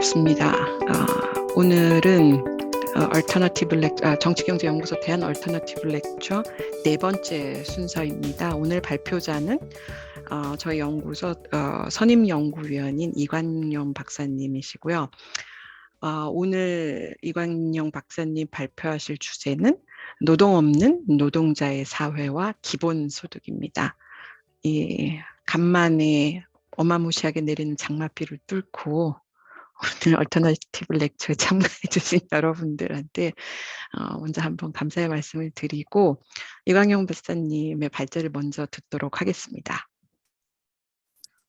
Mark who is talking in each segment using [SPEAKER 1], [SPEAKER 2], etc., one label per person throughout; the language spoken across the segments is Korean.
[SPEAKER 1] 반갑습니다. 오늘은 정치경제연구소 대한 얼터너티브 렉처 네 번째 순서입니다. 오늘 발표자는 저희 연구소 선임연구위원인 이관용 박사님이시고요. 오늘 이관용 박사님 발표하실 주제는 노동 없는 노동자의 사회와 기본소득입니다. 간만에 어마무시하게 내리는 장마비를 뚫고 오늘 얼터너티브 렉처에 참가해 주신 여러분들한테 먼저 한번 감사의 말씀을 드리고 이광용 박사님의 발제를 먼저 듣도록 하겠습니다.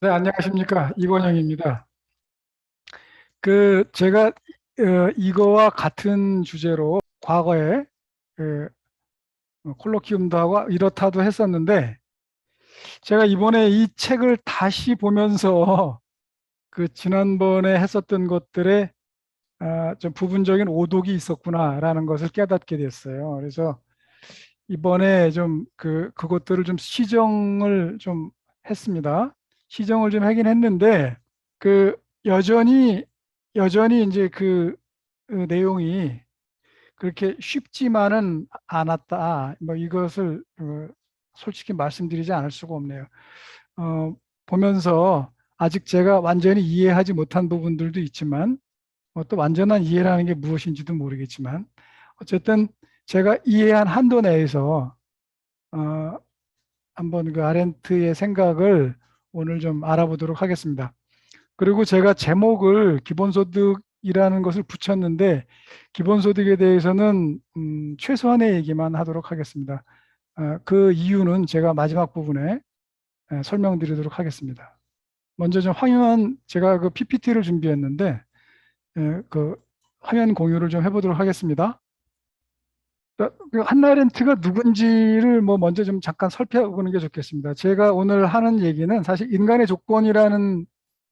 [SPEAKER 2] 네, 안녕하십니까. 이권영입니다. 제가 이거와 같은 주제로 과거에 콜로키움도 하고 이렇다도 했었는데, 제가 이번에 이 책을 다시 보면서 지난번에 했었던 것들에 좀 부분적인 오독이 있었구나라는 것을 깨닫게 됐어요. 그래서 이번에 좀 그것들을 좀 시정을 좀 했습니다. 시정을 좀 하긴 했는데, 여전히 이제 내용이 그렇게 쉽지만은 않았다. 뭐 이것을 솔직히 말씀드리지 않을 수가 없네요. 보면서 아직 제가 완전히 이해하지 못한 부분들도 있지만, 또 완전한 이해라는 게 무엇인지도 모르겠지만, 어쨌든 제가 이해한 한도 내에서 한번 아렌트의 생각을 오늘 좀 알아보도록 하겠습니다. 그리고 제가 제목을 기본소득이라는 것을 붙였는데, 기본소득에 대해서는 최소한의 얘기만 하도록 하겠습니다. 그 이유는 제가 마지막 부분에 설명드리도록 하겠습니다. 먼저 좀 제가 PPT를 준비했는데 화면 공유를 좀 해보도록 하겠습니다. 한나 아렌트가 누군지를 먼저 좀 잠깐 살펴보는 게 좋겠습니다. 제가 오늘 하는 얘기는 사실 인간의 조건이라는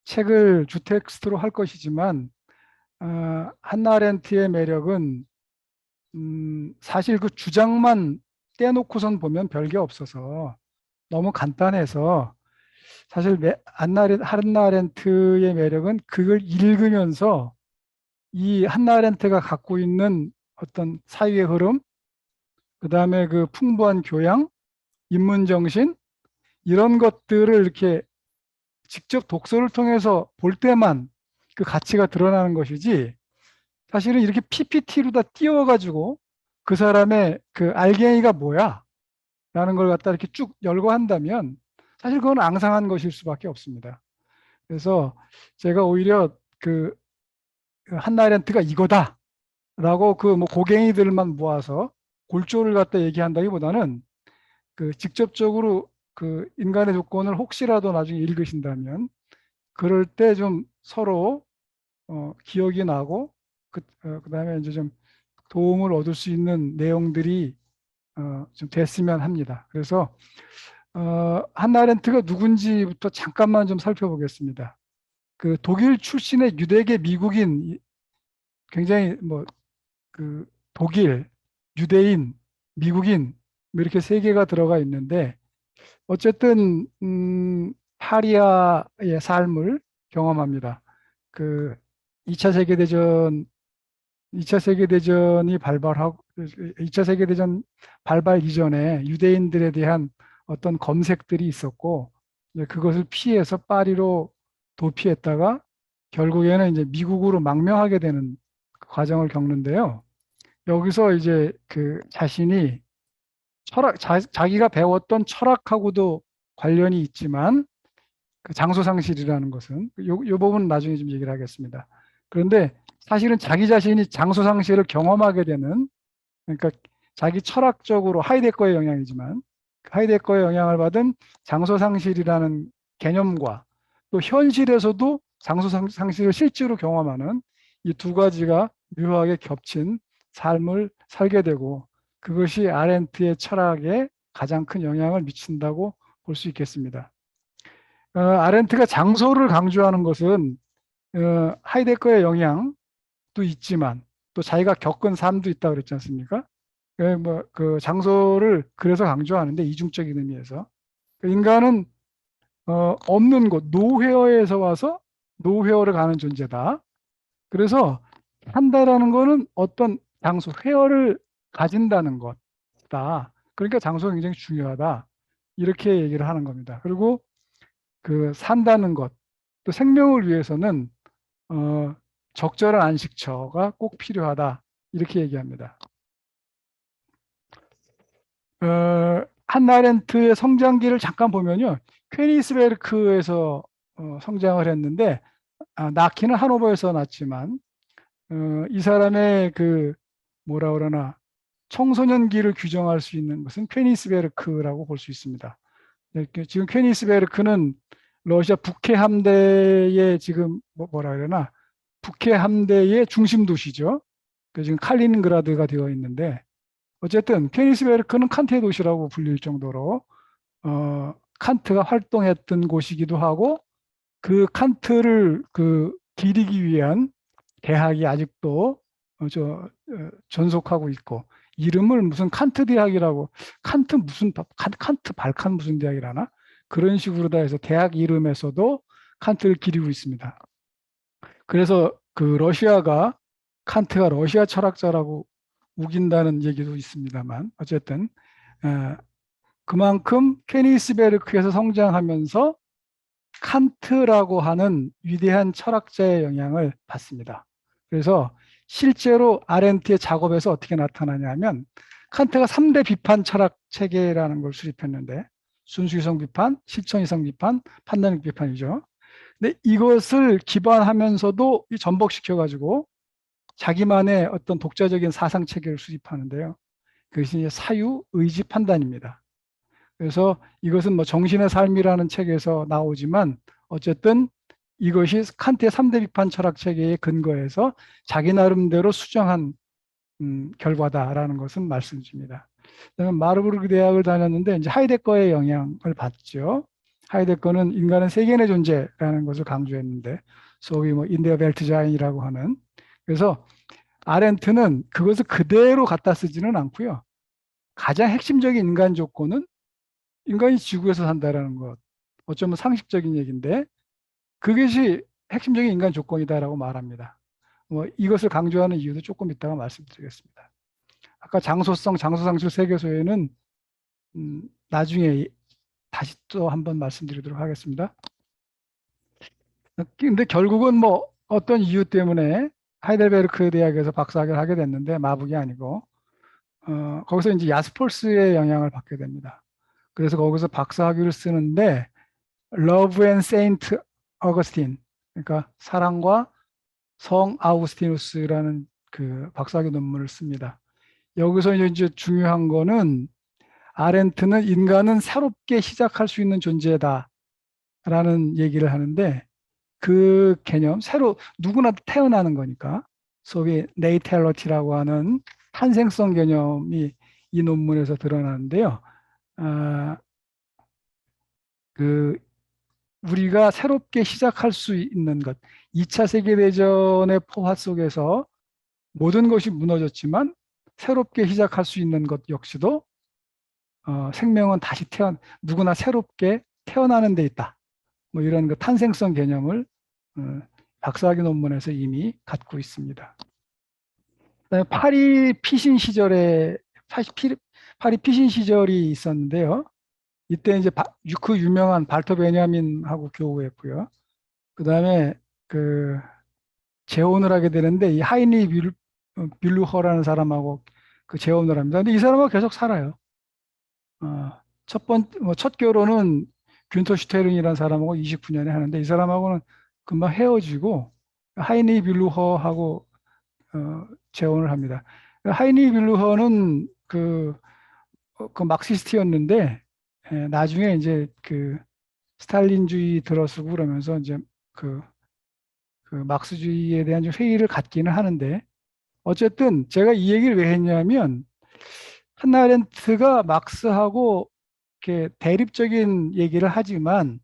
[SPEAKER 2] 책을 주텍스트로 할 것이지만, 한나 아렌트의 매력은 사실 그 주장만 떼놓고선 보면 별게 없어서 너무 간단해서, 사실 한나 아렌트의 매력은 그걸 읽으면서 이 한나 아렌트가 갖고 있는 어떤 사유의 흐름, 그 다음에 풍부한 교양, 인문정신, 이런 것들을 이렇게 직접 독서를 통해서 볼 때만 그 가치가 드러나는 것이지, 사실은 이렇게 PPT로 다 띄워가지고 그 사람의 알갱이가 뭐야 라는 걸 갖다 이렇게 쭉 열고 한다면 사실 그건 앙상한 것일 수밖에 없습니다. 그래서 제가 오히려 한나 아렌트가 이거다 라고 고갱이들만 모아서 골조를 갖다 얘기한다기보다는 직접적으로 인간의 조건을 혹시라도 나중에 읽으신다면 그럴 때 좀 서로 기억이 나고 그다음에 이제 좀 도움을 얻을 수 있는 내용들이 좀 됐으면 합니다. 그래서 한나 아렌트가 누군지부터 잠깐만 좀 살펴보겠습니다. 독일 출신의 유대계 미국인, 굉장히 독일, 유대인, 미국인 이렇게 세 개가 들어가 있는데, 어쨌든 파리아의 삶을 경험합니다. 2차 세계대전, 2차 세계대전이 발발하고 2차 세계대전 발발 이전에 유대인들에 대한 어떤 검색들이 있었고, 그것을 피해서 파리로 도피했다가 결국에는 이제 미국으로 망명하게 되는 과정을 겪는데요. 여기서 이제 자신이 자기가 배웠던 철학하고도 관련이 있지만, 장소상실이라는 것은 요 부분은 나중에 좀 얘기를 하겠습니다. 그런데 사실은 자기 자신이 장소상실을 경험하게 되는, 그러니까 자기 철학적으로 하이데거의 영향이지만 하이데거의 영향을 받은 장소상실이라는 개념과 또 현실에서도 장소상실을 실제로 경험하는 이 두 가지가 묘하게 겹친 삶을 살게 되고, 그것이 아렌트의 철학에 가장 큰 영향을 미친다고 볼 수 있겠습니다. 아렌트가 장소를 강조하는 것은 하이데거의 영향도 있지만 또 자기가 겪은 삶도 있다고 그랬지 않습니까? 장소를 그래서 강조하는데, 이중적인 의미에서 인간은 없는 곳, 노회어에서 와서 노회어를 가는 존재다. 그래서 산다라는 거는 어떤 장소, 회어를 가진다는 것다. 그러니까 장소가 굉장히 중요하다. 이렇게 얘기를 하는 겁니다. 그리고 그 산다는 것, 또 생명을 위해서는 적절한 안식처가 꼭 필요하다. 이렇게 얘기합니다. 한나 아렌트의 성장기를 잠깐 보면요. 퀘니스베르크에서 성장을 했는데 낳기는 하노버에서 낳지만 이 사람의 그 뭐라 그러나 청소년기를 규정할 수 있는 것은 퀘니스베르크라고 볼 수 있습니다. 네, 지금 퀘니스베르크는 러시아 북해 함대의 지금 뭐라 그러나 북해 함대의 중심 도시죠. 지금 칼리닌그라드가 되어 있는데 어쨌든 퀘니스베르크는 칸트의 도시라고 불릴 정도로 칸트가 활동했던 곳이기도 하고 그 칸트를 기리기 위한 대학이 아직도 존속하고 있고 이름을 무슨 칸트 대학이라고 칸트 무슨 칸트 발칸 무슨 대학이라나 그런 식으로 다 해서 대학 이름에서도 칸트를 기리고 있습니다. 그래서 그 러시아가 칸트가 러시아 철학자라고 우긴다는 얘기도 있습니다만 어쨌든 그만큼 케니스베르크에서 성장하면서 칸트라고 하는 위대한 철학자의 영향을 받습니다. 그래서 실제로 아렌트의 작업에서 어떻게 나타나냐면 칸트가 3대 비판 철학 체계라는 걸 수립했는데 순수이성 비판, 실천이성 비판, 판단력 비판이죠. 근데 이것을 기반하면서도 전복시켜가지고 자기만의 어떤 독자적인 사상 체계를 수립하는데요. 그것이 이제 사유, 의지, 판단입니다. 그래서 이것은 뭐 정신의 삶이라는 책에서 나오지만 어쨌든 이것이 칸트의 3대 비판 철학 체계의 근거에서 자기 나름대로 수정한 결과다라는 것은 말씀드립니다. 마르부르크 대학을 다녔는데 이제 하이데거의 영향을 받죠. 하이데거는 인간은 세계의 존재라는 것을 강조했는데 소위 뭐 인데어 벨트자인이라고 하는 그래서 아렌트는 그것을 그대로 갖다 쓰지는 않고요. 가장 핵심적인 인간 조건은 인간이 지구에서 산다라는 것. 어쩌면 상식적인 얘기인데 그것이 핵심적인 인간 조건이다라고 말합니다. 뭐 이것을 강조하는 이유도 조금 이따가 말씀드리겠습니다. 아까 장소성, 장소상실 세계소에는 나중에 다시 또 한번 말씀드리도록 하겠습니다. 근데 결국은 뭐 어떤 이유 때문에 하이델베르크 대학에서 박사학위를 하게 됐는데 마북이 아니고 거기서 이제 야스폴스의 영향을 받게 됩니다. 그래서 거기서 박사학위를 쓰는데 Love and Saint Augustine, 그러니까 사랑과 성 아우구스티누스라는 그 박사학위 논문을 씁니다. 여기서 이제 중요한 거는 아렌트는 인간은 새롭게 시작할 수 있는 존재다라는 얘기를 하는데 그 개념, 새로 누구나 태어나는 거니까 소위 네이텔러티라고 하는 탄생성 개념이 이 논문에서 드러나는데요. 그 우리가 새롭게 시작할 수 있는 것, 2차 세계대전의 포화 속에서 모든 것이 무너졌지만 새롭게 시작할 수 있는 것 역시도 생명은 다시 누구나 새롭게 태어나는 데 있다. 뭐 이런 그 탄생성 개념을 박사학위 논문에서 이미 갖고 있습니다. 그다음에 파리 피신 시절이 있었는데요. 이때 이제 그 유명한 발터 베냐민하고 교우했고요. 그다음에 그 재혼을 하게 되는데 이 하이니 뷸르허라는 사람하고 그 재혼을 합니다. 근데 이 사람하고 계속 살아요. 첫 결혼은 균터 슈테른이라는 사람하고 29년에 하는데 이 사람하고는 금방 헤어지고 하이니 뷸르허하고 재혼을 합니다. 하이니 뷸르허는 그 막시스트였는데 나중에 이제 그 스탈린주의 들어서고 그러면서 이제 그 막스주의에 대한 좀 회의를 갖기는 하는데 어쨌든 제가 이 얘기를 왜 했냐면 한나 아렌트가 막스하고 이렇게 대립적인 얘기를 하지만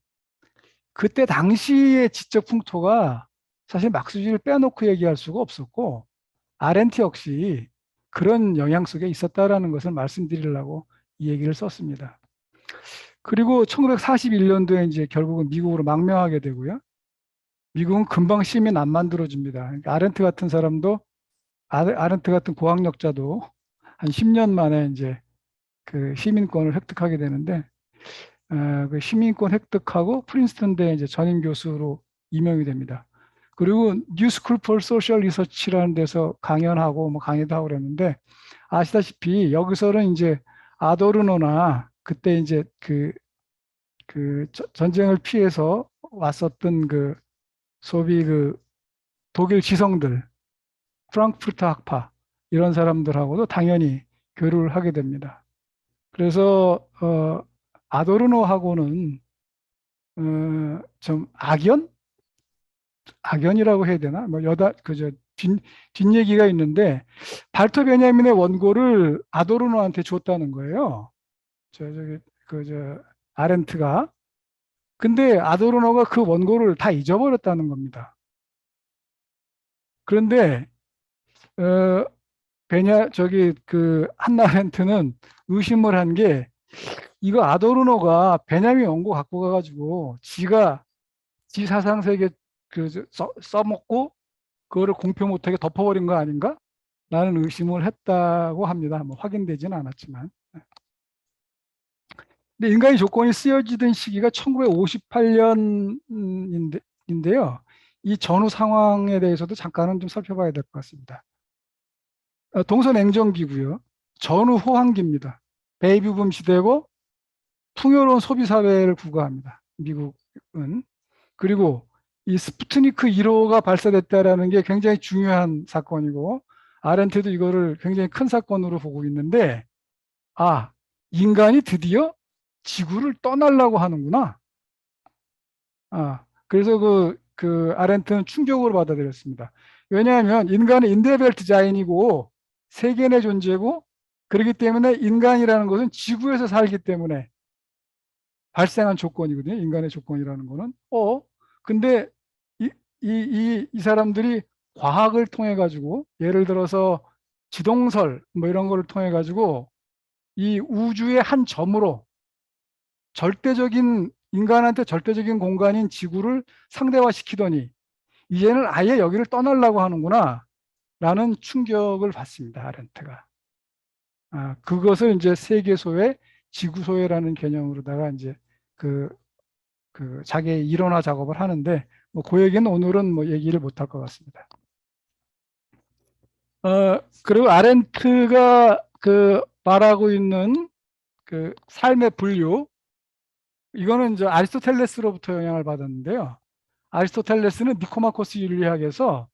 [SPEAKER 2] 그때 당시의 지적 풍토가 사실 막스주의를 빼놓고 얘기할 수가 없었고 아렌트 역시 그런 영향 속에 있었다라는 것을 말씀드리려고 이 얘기를 썼습니다. 그리고 1941년도에 이제 결국은 미국으로 망명하게 되고요. 미국은 금방 시민 안 만들어줍니다. 그러니까 아렌트 같은 사람도, 아렌트 같은 고학력자도 한 10년 만에 이제 그 시민권을 획득하게 되는데, 그 시민권 획득하고 프린스턴대 이제 전임 교수로 임명이 됩니다. 그리고 뉴스쿨 for Social Research라는 데서 강연하고 뭐 강의도 하고 그랬는데, 아시다시피 여기서는 이제 아도르노나 그때 이제 전쟁을 피해서 왔었던 그 소위 그 독일 지성들, 프랑크푸르트 학파 이런 사람들하고도 당연히 교류를 하게 됩니다. 그래서 아도르노하고는 좀 악연이라고 해야 되나? 뭐 그저 뒷얘기가 있는데, 발터 베냐민의 원고를 아도르노한테 줬다는 거예요. 저기 아렌트가. 근데 아도르노가 그 원고를 다 잊어버렸다는 겁니다. 그런데 어, 한나 아렌트는 의심을 한 게, 이거 아도르노가 베냐민 원고 갖고 가가지고 지가 지 사상 세계 써먹고 그거를 공표 못하게 덮어버린 거 아닌가? 라는 의심을 했다고 합니다. 뭐 확인되지는 않았지만. 근데 인간의 조건이 쓰여지던 시기가 1958년인데요. 이 전후 상황에 대해서도 잠깐은 좀 살펴봐야 될 것 같습니다. 동서냉전기고요. 전후 호황기입니다. 베이비붐 시대고 풍요로운 소비 사회를 구가합니다. 미국은. 그리고 이 스푸트니크 1호가 발사됐다라는 게 굉장히 중요한 사건이고, 아렌트도 이거를 굉장히 큰 사건으로 보고 있는데, 인간이 드디어 지구를 떠나려고 하는구나. 그래서 아렌트는 충격으로 받아들였습니다. 왜냐하면 인간은 인데벨트 자인이고 세계 내 존재고, 그렇기 때문에 인간이라는 것은 지구에서 살기 때문에 발생한 조건이거든요. 인간의 조건이라는 거는. 근데 이 사람들이 과학을 통해 가지고, 예를 들어서 지동설 뭐 이런 거를 통해 가지고 이 우주의 한 점으로 인간한테 절대적인 공간인 지구를 상대화시키더니 이제는 아예 여기를 떠나려고 하는구나 라는 충격을 받습니다. 아렌트가. 그것을 이제 세계소외, 지구소외라는 개념으로다가 이제 자기의 이론화 작업을 하는데, 뭐 그 얘기는 오늘은 뭐 얘기를 못할 것 같습니다. 그리고 아렌트가 말하고 있는 삶의 분류, 이거는 이제 아리스토텔레스로부터 영향을 받았는데요. 아리스토텔레스는 니코마코스 윤리학에서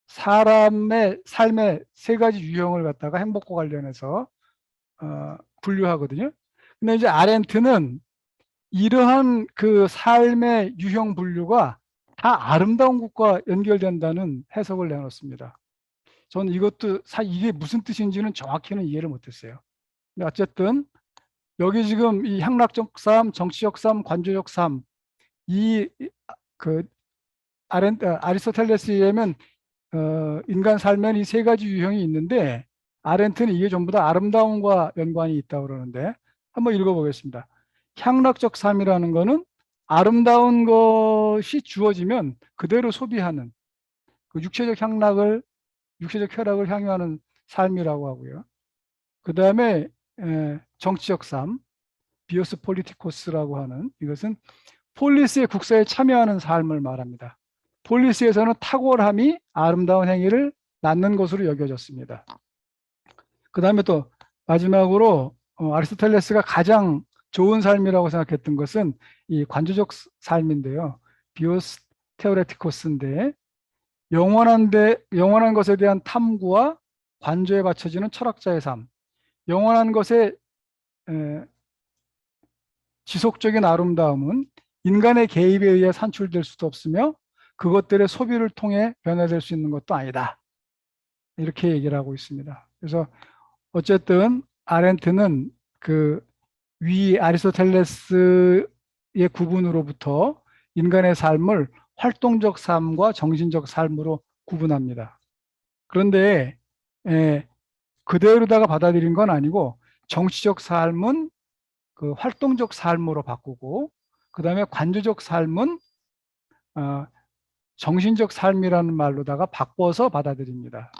[SPEAKER 2] 사람의 삶의 세 가지 유형을 갖다가 행복과 관련해서 분류하거든요. 근데 이제 아렌트는 이러한 삶의 유형 분류가 다 아름다운 것과 연결된다는 해석을 내놓습니다. 저는 이게 무슨 뜻인지는 정확히는 이해를 못했어요. 근데 어쨌든 여기 지금 이 향락적 삶, 정치적 삶, 관조적 삶, 아리스토텔레스에 의하면 인간 삶에는 이 세 가지 유형이 있는데, 아렌트는 이게 전부 다 아름다움과 연관이 있다고 그러는데, 한번 읽어보겠습니다. 향락적 삶이라는 거는 아름다운 것이 주어지면 그대로 소비하는 육체적 쾌락을 향유하는 삶이라고 하고요. 그 다음에 정치적 삶, 비오스 폴리티코스라고 하는, 이것은 폴리스의 국사에 참여하는 삶을 말합니다. 폴리스에서는 탁월함이 아름다운 행위를 낳는 것으로 여겨졌습니다. 그 다음에 또 마지막으로 아리스토텔레스가 가장 좋은 삶이라고 생각했던 것은 이 관조적 삶인데요. 비오스 테오레티코스인데, 영원한 것에 대한 탐구와 관조에 바쳐지는 철학자의 삶, 영원한 것에 지속적인 아름다움은 인간의 개입에 의해 산출될 수도 없으며 그것들의 소비를 통해 변화될 수 있는 것도 아니다. 이렇게 얘기를 하고 있습니다. 그래서 어쨌든 아렌트는 위 아리스토텔레스의 구분으로부터 인간의 삶을 활동적 삶과 정신적 삶으로 구분합니다. 그런데 그대로다가 받아들인 건 아니고, 정치적 삶은 활동적 삶으로 바꾸고, 그 다음에 관조적 삶은 정신적 삶이라는 말로다가 바꿔서 받아들입니다.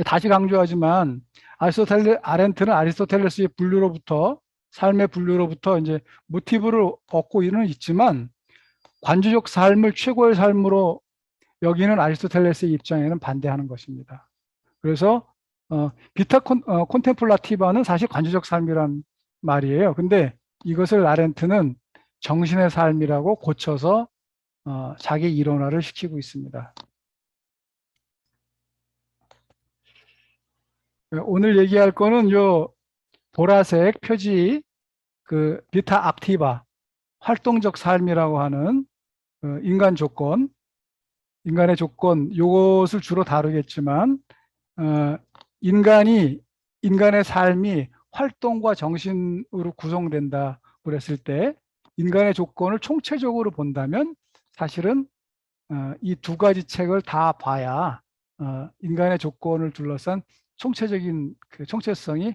[SPEAKER 2] 다시 강조하지만 아렌트는 아리스토텔레스의 분류로부터 삶의 분류로부터 이제 모티브를 얻고 이는 있지만 관조적 삶을 최고의 삶으로 여기는 아리스토텔레스의 입장에는 반대하는 것입니다. 그래서 비타 콘템플라티바는 사실 관조적 삶이란 말이에요. 근데 이것을 아렌트는 정신의 삶이라고 고쳐서 자기 이론화를 시키고 있습니다. 오늘 얘기할 거는 요 보라색 표지 그 비타 악티바 활동적 삶이라고 하는 인간의 조건 요것을 주로 다루겠지만 인간의 삶이 활동과 정신으로 구성된다 그랬을 때 인간의 조건을 총체적으로 본다면 사실은 이 두 가지 책을 다 봐야 인간의 조건을 둘러싼 총체적인 그 총체성이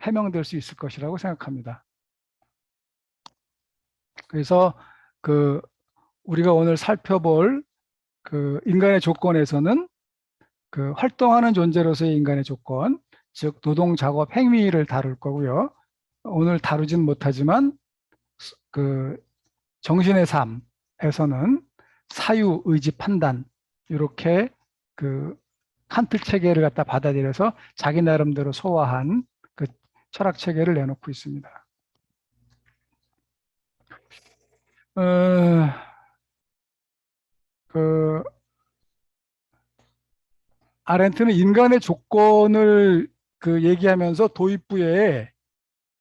[SPEAKER 2] 해명될 수 있을 것이라고 생각합니다. 그래서 그 우리가 오늘 살펴볼 그 인간의 조건에서는 그 활동하는 존재로서의 인간의 조건, 즉 노동, 작업, 행위를 다룰 거고요. 오늘 다루진 못하지만 그 정신의 삶에서는 사유, 의지, 판단 이렇게 그 칸트 체계를 갖다 받아들여서 자기 나름대로 소화한 그 철학 체계를 내놓고 있습니다. 그 아렌트는 인간의 조건을 그 얘기하면서 도입부에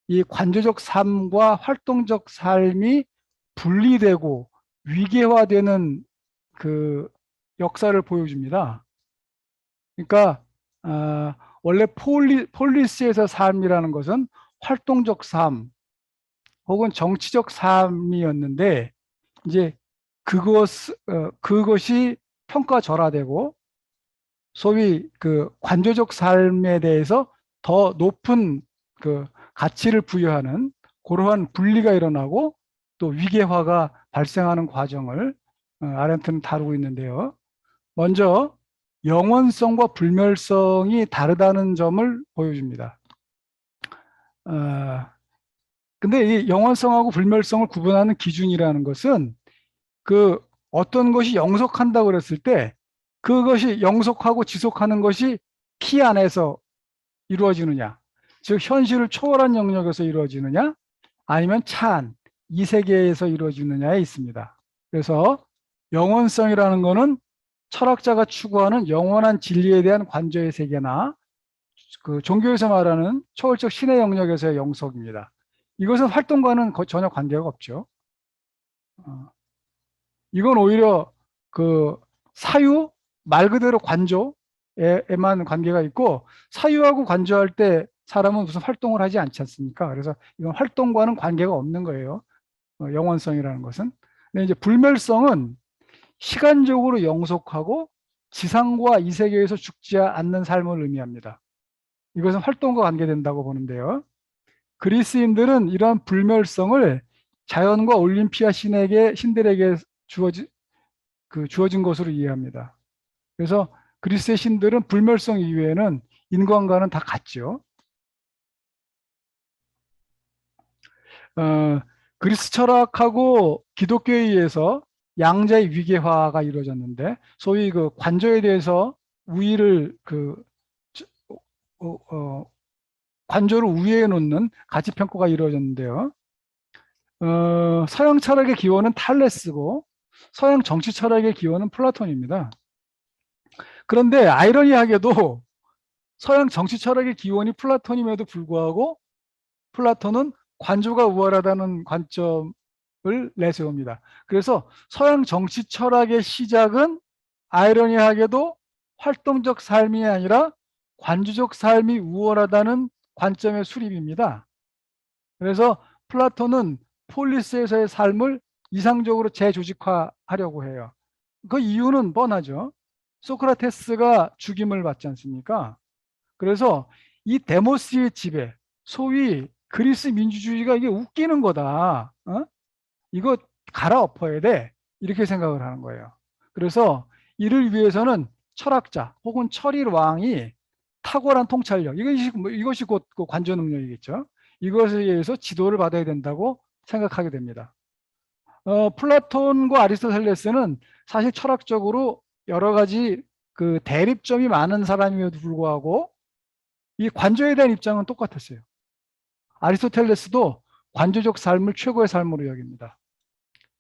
[SPEAKER 2] 이 관조적 삶과 활동적 삶이 분리되고 위계화되는 그 역사를 보여줍니다. 그러니까 원래 폴리스에서 삶이라는 것은 활동적 삶 혹은 정치적 삶이었는데 이제 그것이 평가절하되고 소위 그 관조적 삶에 대해서 더 높은 그 가치를 부여하는 그러한 분리가 일어나고 또 위계화가 발생하는 과정을 아렌트는 다루고 있는데요. 먼저 영원성과 불멸성이 다르다는 점을 보여줍니다. 근데 이 영원성하고 불멸성을 구분하는 기준이라는 것은 그 어떤 것이 영속한다고 그랬을 때 그것이 영속하고 지속하는 것이 피 안에서 이루어지느냐, 즉 현실을 초월한 영역에서 이루어지느냐 아니면 차안, 이 세계에서 이루어지느냐에 있습니다. 그래서 영원성이라는 것은 철학자가 추구하는 영원한 진리에 대한 관조의 세계나 그 종교에서 말하는 초월적 신의 영역에서의 영속입니다. 이것은 활동과는 전혀 관계가 없죠. 이건 오히려 그 사유, 말 그대로 관조에만 관계가 있고 사유하고 관조할 때 사람은 무슨 활동을 하지 않지 않습니까? 그래서 이건 활동과는 관계가 없는 거예요. 영원성이라는 것은. 근데 이제 불멸성은 시간적으로 영속하고 지상과 이 세계에서 죽지 않는 삶을 의미합니다. 이것은 활동과 관계된다고 보는데요. 그리스인들은 이러한 불멸성을 자연과 올림피아 신들에게 주어진 것으로 이해합니다. 그래서 그리스의 신들은 불멸성 이외에는 인간과는 다 같죠. 그리스 철학하고 기독교에 의해서 양자의 위계화가 이루어졌는데 소위 그 관조에 대해서 우위를 관조를 우위에 놓는 가치 평가가 이루어졌는데요. 서양 철학의 기원은 탈레스고 서양 정치 철학의 기원은 플라톤입니다. 그런데 아이러니하게도 서양 정치 철학의 기원이 플라톤임에도 불구하고 플라톤은 관조가 우월하다는 관점을 내세웁니다. 그래서 서양 정치 철학의 시작은 아이러니하게도 활동적 삶이 아니라 관조적 삶이 우월하다는 관점의 수립입니다. 그래서 플라톤은 폴리스에서의 삶을 이상적으로 재조직화하려고 해요. 그 이유는 뻔하죠. 소크라테스가 죽임을 받지 않습니까? 그래서 이 데모스의 지배, 소위 그리스 민주주의가 이게 웃기는 거다. 이거 갈아엎어야 돼. 이렇게 생각을 하는 거예요. 그래서 이를 위해서는 철학자 혹은 철일 왕이 탁월한 통찰력, 이것이 곧 그 관조 능력이겠죠. 이것에 의해서 지도를 받아야 된다고 생각하게 됩니다. 플라톤과 아리스토텔레스는 사실 철학적으로 여러 가지 그 대립점이 많은 사람임에도 불구하고 이 관조에 대한 입장은 똑같았어요. 아리스토텔레스도 관조적 삶을 최고의 삶으로 여깁니다.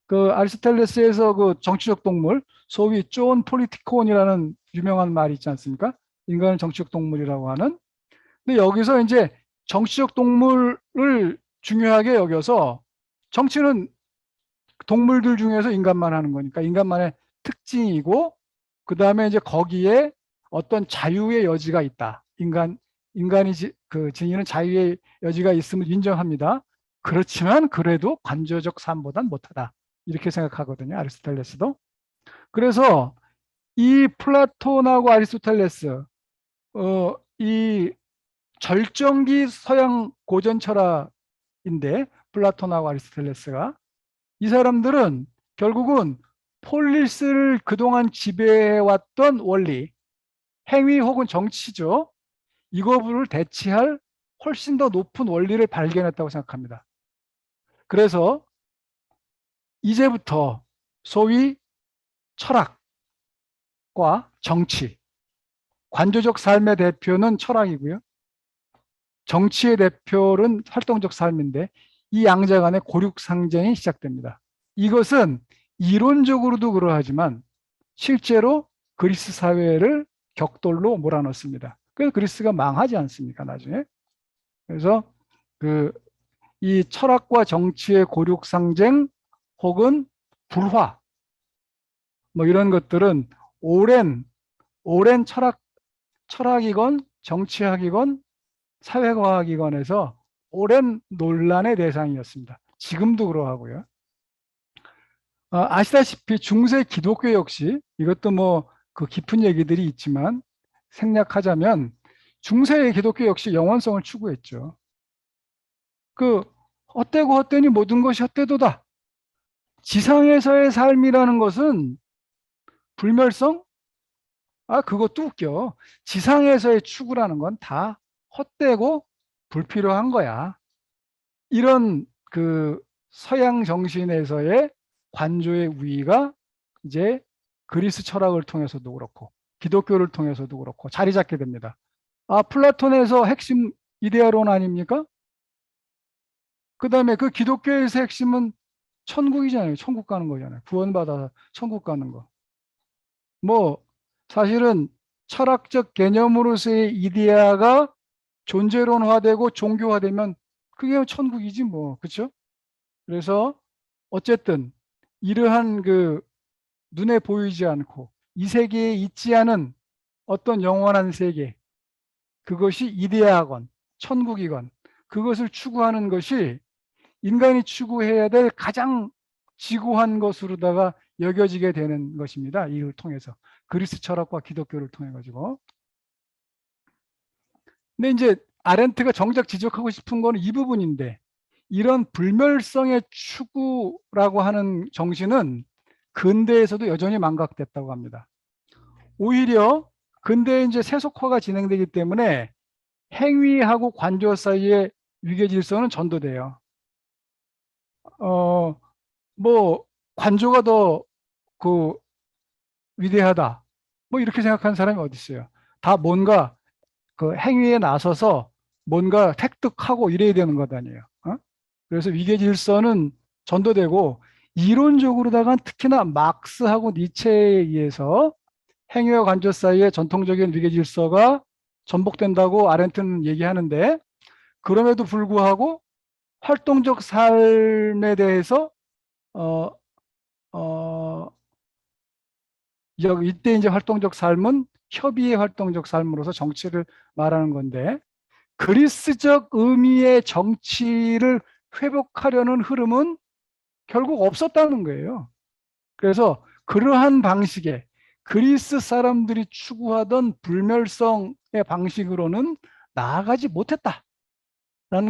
[SPEAKER 2] 그 아리스토텔레스에서 그 정치적 동물, 소위 존 폴리티콘이라는 유명한 말이 있지 않습니까? 인간은 정치적 동물이라고 하는. 근데 여기서 이제 정치적 동물을 중요하게 여겨서 정치는 동물들 중에서 인간만 하는 거니까 인간만의 특징이고, 그 다음에 이제 거기에 어떤 자유의 여지가 있다. 인간이 지니는 자유의 여지가 있음을 인정합니다. 그렇지만 그래도 관조적 삶보단 못하다. 이렇게 생각하거든요. 아리스토텔레스도. 그래서 이 플라톤하고 아리스토텔레스, 이 절정기 서양 고전 철학인데, 플라톤하고 아리스토텔레스가, 이 사람들은 결국은 폴리스를 그동안 지배해왔던 원리, 행위 혹은 정치죠. 이거를 대체할 훨씬 더 높은 원리를 발견했다고 생각합니다. 그래서 이제부터 소위 철학과 정치, 관조적 삶의 대표는 철학이고요. 정치의 대표는 활동적 삶인데 이 양자 간의 고륙상쟁이 시작됩니다. 이것은 이론적으로도 그러하지만 실제로 그리스 사회를 격돌로 몰아넣습니다. 그래서 그리스가 망하지 않습니까, 나중에? 그래서 이 철학과 정치의 고륙상쟁 혹은 불화, 뭐 이런 것들은 오랜 철학이건 정치학이건 사회과학이건에서 오랜 논란의 대상이었습니다. 지금도 그러하고요. 아시다시피 중세 기독교 역시, 이것도 뭐 그 깊은 얘기들이 있지만 생략하자면, 중세의 기독교 역시 영원성을 추구했죠. 그 헛되고 헛되니 모든 것이 헛되도다. 지상에서의 삶이라는 것은 불멸성? 그것도 웃겨. 지상에서의 추구라는 건 다 헛되고 불필요한 거야. 이런 그 서양 정신에서의 관조의 우위가 이제 그리스 철학을 통해서도 그렇고 기독교를 통해서도 그렇고 자리 잡게 됩니다. 플라톤에서 핵심 이데아론 아닙니까? 그 다음에 그 기독교에서 핵심은 천국이잖아요. 천국 가는 거잖아요. 구원받아서 천국 가는 거. 뭐 사실은 철학적 개념으로서의 이데아가 존재론화되고 종교화되면 그게 천국이지 뭐. 그렇죠? 그래서 어쨌든 이러한 그 눈에 보이지 않고 이 세계에 있지 않은 어떤 영원한 세계, 그것이 이데아건 천국이건 그것을 추구하는 것이 인간이 추구해야 될 가장 지고한 것으로다가 여겨지게 되는 것입니다. 이를 통해서 그리스 철학과 기독교를 통해 가지고. 근데 이제 아렌트가 정작 지적하고 싶은 거는 이 부분인데, 이런 불멸성의 추구라고 하는 정신은 근대에서도 여전히 망각됐다고 합니다. 오히려 근대에 이제 세속화가 진행되기 때문에 행위하고 관조 사이의 위계 질서는 전도돼요. 뭐 관조가 더 그 위대하다, 뭐 이렇게 생각하는 사람이 어디 있어요? 다 뭔가 그 행위에 나서서 뭔가 획득하고 이래야 되는 것 아니에요. 그래서 위계 질서는 전도되고, 이론적으로다가 특히나 막스하고 니체에 의해서 행위와 관조 사이의 전통적인 위계 질서가 전복된다고 아렌트는 얘기하는데, 그럼에도 불구하고 활동적 삶에 대해서 어, 어, 이때 이제 활동적 삶은 협의의 활동적 삶으로서 정치를 말하는 건데, 그리스적 의미의 정치를 회복하려는 흐름은 결국 없었다는 거예요. 그래서 그러한 방식의 그리스 사람들이 추구하던 불멸성의 방식으로는 나아가지 못했다라는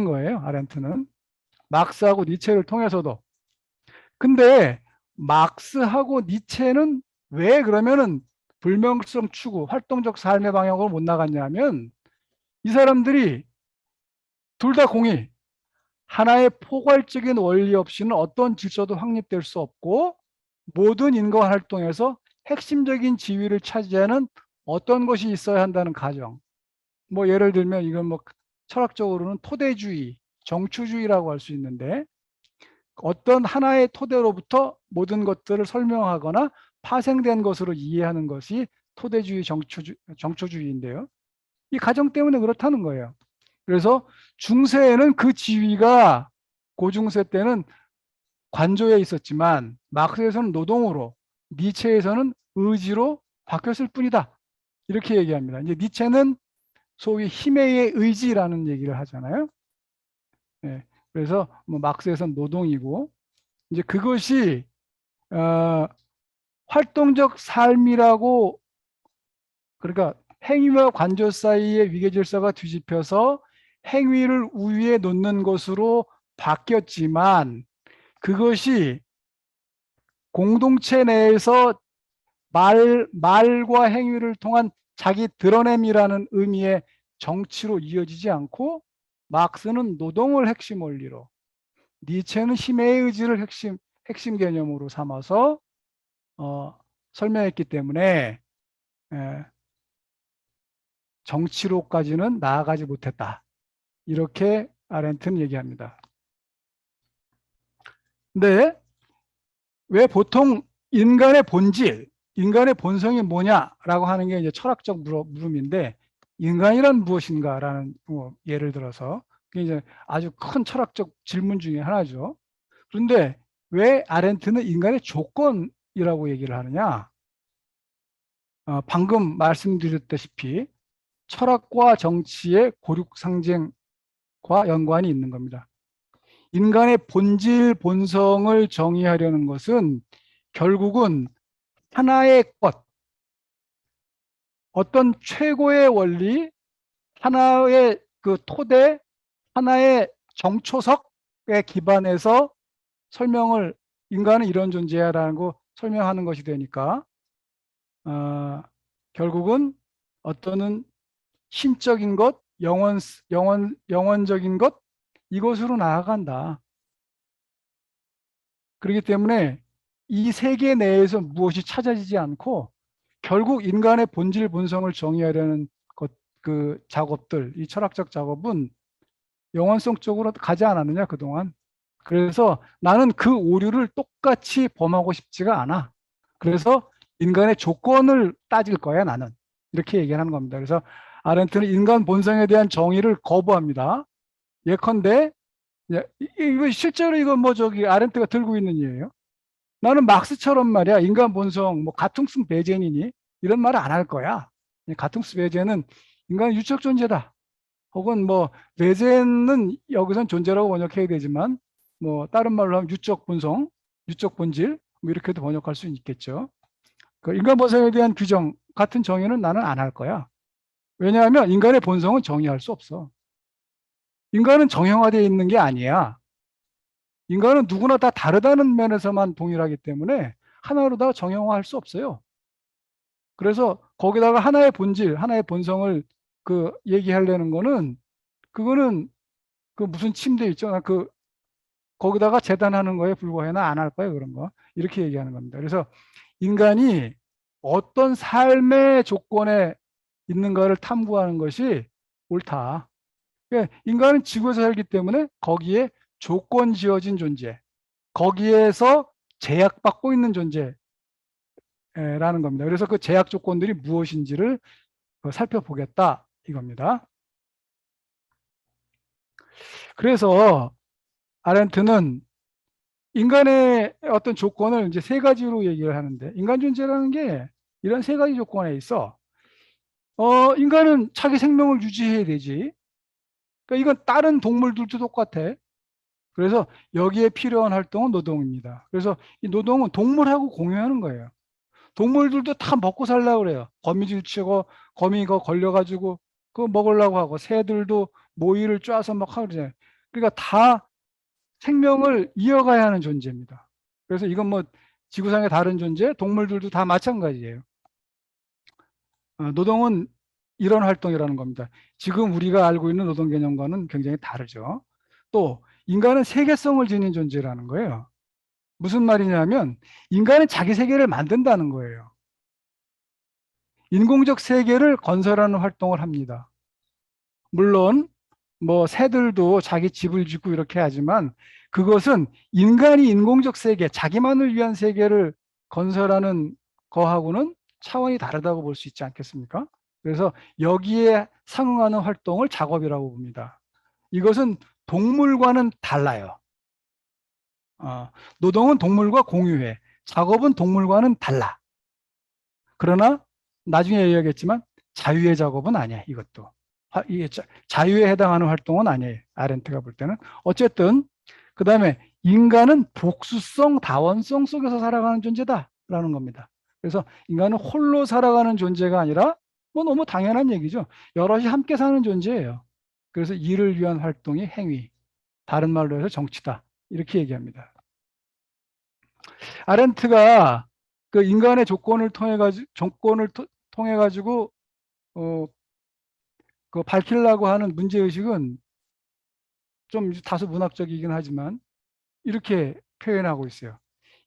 [SPEAKER 2] 거예요. 아렌트는 막스하고 니체를 통해서도. 근데 막스하고 니체는 왜 그러면은 불명성 추구, 활동적 삶의 방향으로 못 나갔냐면 이 사람들이 둘 다 공이 하나의 포괄적인 원리 없이는 어떤 질서도 확립될 수 없고 모든 인간 활동에서 핵심적인 지위를 차지하는 어떤 것이 있어야 한다는 가정. 뭐 예를 들면 이건 뭐 철학적으로는 토대주의, 정추주의라고 할 수 있는데 어떤 하나의 토대로부터 모든 것들을 설명하거나 파생된 것으로 이해하는 것이 토대주의 정초주의인데요. 이 가정 때문에 그렇다는 거예요. 그래서 중세에는 그 지위가 고중세 때는 관조에 있었지만 마크스에서는 노동으로, 니체에서는 의지로 바뀌었을 뿐이다. 이렇게 얘기합니다. 이제 니체는 소위 힘의 의지라는 얘기를 하잖아요. 네. 그래서 뭐 마크스에서는 노동이고 이제 그것이 활동적 삶이라고 그러니까 행위와 관조 사이의 위계질서가 뒤집혀서 행위를 우위에 놓는 것으로 바뀌었지만 그것이 공동체 내에서 말과 행위를 통한 자기 드러냄이라는 의미의 정치로 이어지지 않고 막스는 노동을 핵심 원리로 니체는 힘의 의지를 핵심 개념으로 삼아서 설명했기 때문에 정치로까지는 나아가지 못했다. 이렇게 아렌트는 얘기합니다. 근데 왜 보통 인간의 본질, 인간의 본성이 뭐냐라고 하는 게 이제 철학적 물음인데 인간이란 무엇인가라는 예를 들어서 그게 이제 아주 큰 철학적 질문 중에 하나죠. 그런데 왜 아렌트는 인간의 조건이라고 얘기를 하느냐? 방금 말씀드렸다시피 철학과 정치의 고륙 상쟁과 연관이 있는 겁니다. 인간의 본질, 본성을 정의하려는 것은 결국은 하나의 것, 어떤 최고의 원리, 하나의 그 토대, 하나의 정초석에 기반해서 설명을 인간은 이런 존재야라는 거 설명하는 것이 되니까 결국은 어떤 신적인 것, 영원적인 것 이것으로 나아간다. 그렇기 때문에 이 세계 내에서 무엇이 찾아지지 않고 결국 인간의 본질 본성을 정의하려는 그 작업들, 이 철학적 작업은 영원성 쪽으로 가지 않았느냐 그동안. 그래서 나는 그 오류를 똑같이 범하고 싶지가 않아. 그래서 인간의 조건을 따질 거야 나는. 이렇게 얘기하는 겁니다. 그래서 아렌트는 인간 본성에 대한 정의를 거부합니다. 예컨대 이거 실제로 이거 뭐 저기 아렌트가 들고 있는 예예요. 나는 막스처럼 말이야 인간 본성 뭐 가퉁스 배제니니 이런 말을 안 할 거야. 가퉁스 배제는 인간은 유적 존재다. 혹은 뭐 배제는 여기선 존재라고 번역해야 되지만 뭐 다른 말로 하면 유적 본성, 유적 본질 뭐 이렇게도 번역할 수 있겠죠. 그 인간 본성에 대한 규정 같은 정의는 나는 안 할 거야. 왜냐하면 인간의 본성은 정의할 수 없어. 인간은 정형화되어 있는 게 아니야. 인간은 누구나 다 다르다는 면에서만 동일하기 때문에 하나로 다 정형화할 수 없어요. 그래서 거기다가 하나의 본질, 하나의 본성을 그 얘기하려는 거는 그거는 그 무슨 침대 있죠. 그 거기다가 재단하는 거에 불과해. 나 안 할 거야 그런 거. 이렇게 얘기하는 겁니다. 그래서 인간이 어떤 삶의 조건에 있는가를 탐구하는 것이 옳다. 그러니까 인간은 지구에서 살기 때문에 거기에 조건 지어진 존재, 거기에서 제약받고 있는 존재라는 겁니다. 그래서 그 제약 조건들이 무엇인지를 살펴보겠다 이겁니다. 그래서 아렌트는 인간의 어떤 조건을 이제 세 가지로 얘기를 하는데 인간 존재라는 게 이런 세 가지 조건에 있어. 인간은 자기 생명을 유지해야 되지. 그러니까 이건 다른 동물들도 똑같아. 그래서 여기에 필요한 활동은 노동입니다. 그래서 이 노동은 동물하고 공유하는 거예요. 동물들도 다 먹고 살려고 그래요. 거미줄 치고 거미가 걸려가지고 그거 먹으려고 하고 새들도 모이를 쪼아서 막 하잖아요. 그러니까 다 생명을 이어가야 하는 존재입니다. 그래서 이건 뭐 지구상의 다른 존재, 동물들도 다 마찬가지예요. 노동은 이런 활동이라는 겁니다. 지금 우리가 알고 있는 노동 개념과는 굉장히 다르죠. 또 인간은 세계성을 지닌 존재라는 거예요. 무슨 말이냐면 인간은 자기 세계를 만든다는 거예요. 인공적 세계를 건설하는 활동을 합니다. 물론 뭐 새들도 자기 집을 짓고 이렇게 하지만 그것은 인간이 인공적 세계, 자기만을 위한 세계를 건설하는 거하고는 차원이 다르다고 볼 수 있지 않겠습니까? 그래서 여기에 상응하는 활동을 작업이라고 봅니다. 이것은 동물과는 달라요. 노동은 동물과 공유해. 작업은 동물과는 달라. 그러나 나중에 얘기하겠지만 자유의 작업은 아니야, 이것도. 이게 자유에 해당하는 활동은 아니에요. 아렌트가 볼 때는. 어쨌든 그 다음에 인간은 복수성, 다원성 속에서 살아가는 존재다라는 겁니다. 그래서 인간은 홀로 살아가는 존재가 아니라 뭐 너무 당연한 얘기죠. 여럿이 함께 사는 존재예요. 그래서 이를 위한 활동이 행위, 다른 말로 해서 정치다. 이렇게 얘기합니다. 아렌트가 그 인간의 통해 가지고 그 밝히려고 하는 문제의식은 좀 다소 문학적이긴 하지만 이렇게 표현하고 있어요.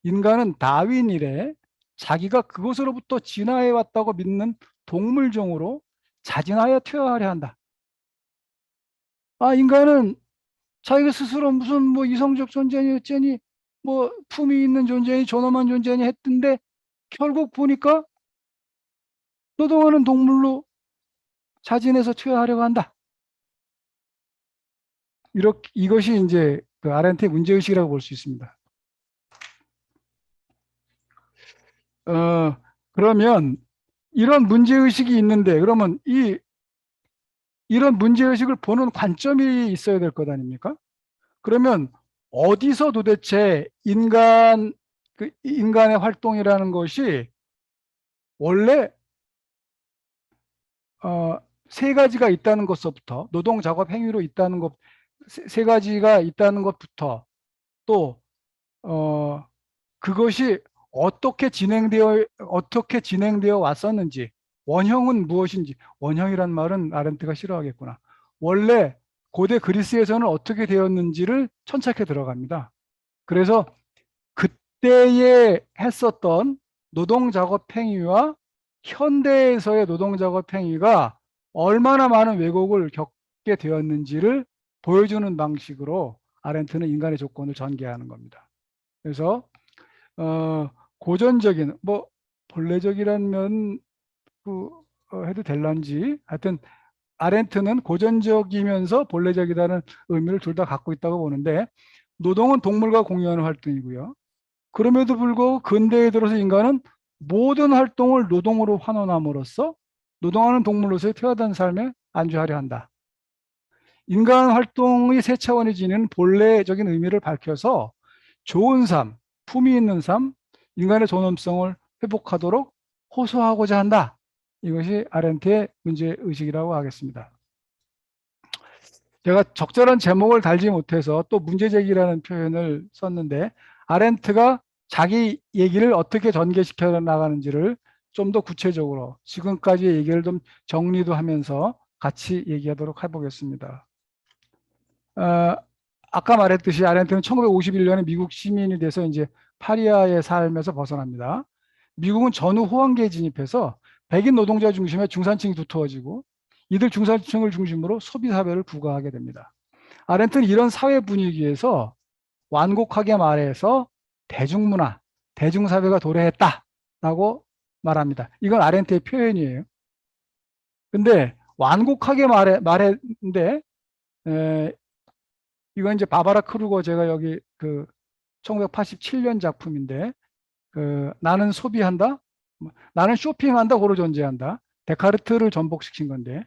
[SPEAKER 2] 인간은 다윈 이래 자기가 그것으로부터 진화해 왔다고 믿는 동물종으로 자진하여 퇴화하려 한다. 인간은 자기가 스스로 무슨 뭐 이성적 존재니 어쩌니 뭐 품이 있는 존재니 존엄한 존재니 했던데 결국 보니까 노동하는 동물로 자진해서 퇴화하려고 한다. 이것이 이제 그 아렌트의 문제의식이라고 볼 수 있습니다. 그러면 이런 문제의식이 있는데 그러면 이런 문제의식을 보는 관점이 있어야 될 것 아닙니까? 그러면 어디서 도대체 인간의 활동이라는 것이 원래 세 가지가 있다는 것서부터 노동 작업 행위로 있다는 것 세 가지가 있다는 것부터 또 그것이 어떻게 진행되어 왔었는지 원형은 무엇인지 원형이란 말은 아렌트가 싫어하겠구나. 원래 고대 그리스에서는 어떻게 되었는지를 천착해 들어갑니다. 그래서 그때에 했었던 노동작업 행위와 현대에서의 노동작업 행위가 얼마나 많은 왜곡을 겪게 되었는지를 보여주는 방식으로 아렌트는 인간의 조건을 전개하는 겁니다. 그래서 고전적인 뭐 본래적이라면 해도 될런지 하여튼 아렌트는 고전적이면서 본래적이라는 의미를 둘 다 갖고 있다고 보는데 노동은 동물과 공유하는 활동이고요. 그럼에도 불구하고 근대에 들어서 인간은 모든 활동을 노동으로 환원함으로써 노동하는 동물로서의 퇴화된 삶에 안주하려 한다. 인간 활동의 세 차원이 지닌 본래적인 의미를 밝혀서 좋은 삶, 품위 있는 삶, 인간의 존엄성을 회복하도록 호소하고자 한다. 이것이 아렌트의 문제의식이라고 하겠습니다. 제가 적절한 제목을 달지 못해서 또 문제제기라는 표현을 썼는데 아렌트가 자기 얘기를 어떻게 전개시켜 나가는지를 좀 더 구체적으로 지금까지의 얘기를 좀 정리도 하면서 같이 얘기하도록 해보겠습니다. 아까 말했듯이 아렌트는 1951년에 미국 시민이 돼서 이제 파리아의 삶에서 벗어납니다. 미국은 전후 호황기에 진입해서 백인 노동자 중심의 중산층이 두터워지고 이들 중산층을 중심으로 소비사회를 부과하게 됩니다. 아렌트는 이런 사회 분위기에서 완곡하게 말해서 대중문화, 대중사회가 도래했다라고 말합니다. 이건 아렌트의 표현이에요. 근데 완곡하게 말했는데 이건 이제 바바라 크루거 제가 여기 그 1987년 작품인데 나는 소비한다, 나는 쇼핑한다, 고로 존재한다. 데카르트를 전복시킨 건데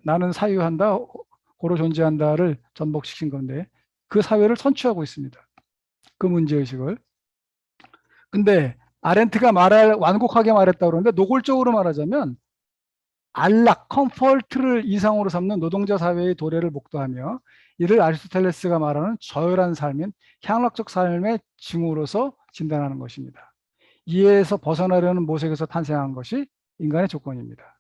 [SPEAKER 2] 나는 사유한다, 고로 존재한다를 전복시킨 건데 그 사회를 선취하고 있습니다. 그 문제의식을. 근데 아렌트가 완곡하게 말했다 그러는데 노골적으로 말하자면 안락, 컴포트를 이상으로 삼는 노동자 사회의 도래를 목도하며 이를 아리스토텔레스가 말하는 저열한 삶인 향락적 삶의 징후로서 진단하는 것입니다. 이에서 벗어나려는 모색에서 탄생한 것이 인간의 조건입니다.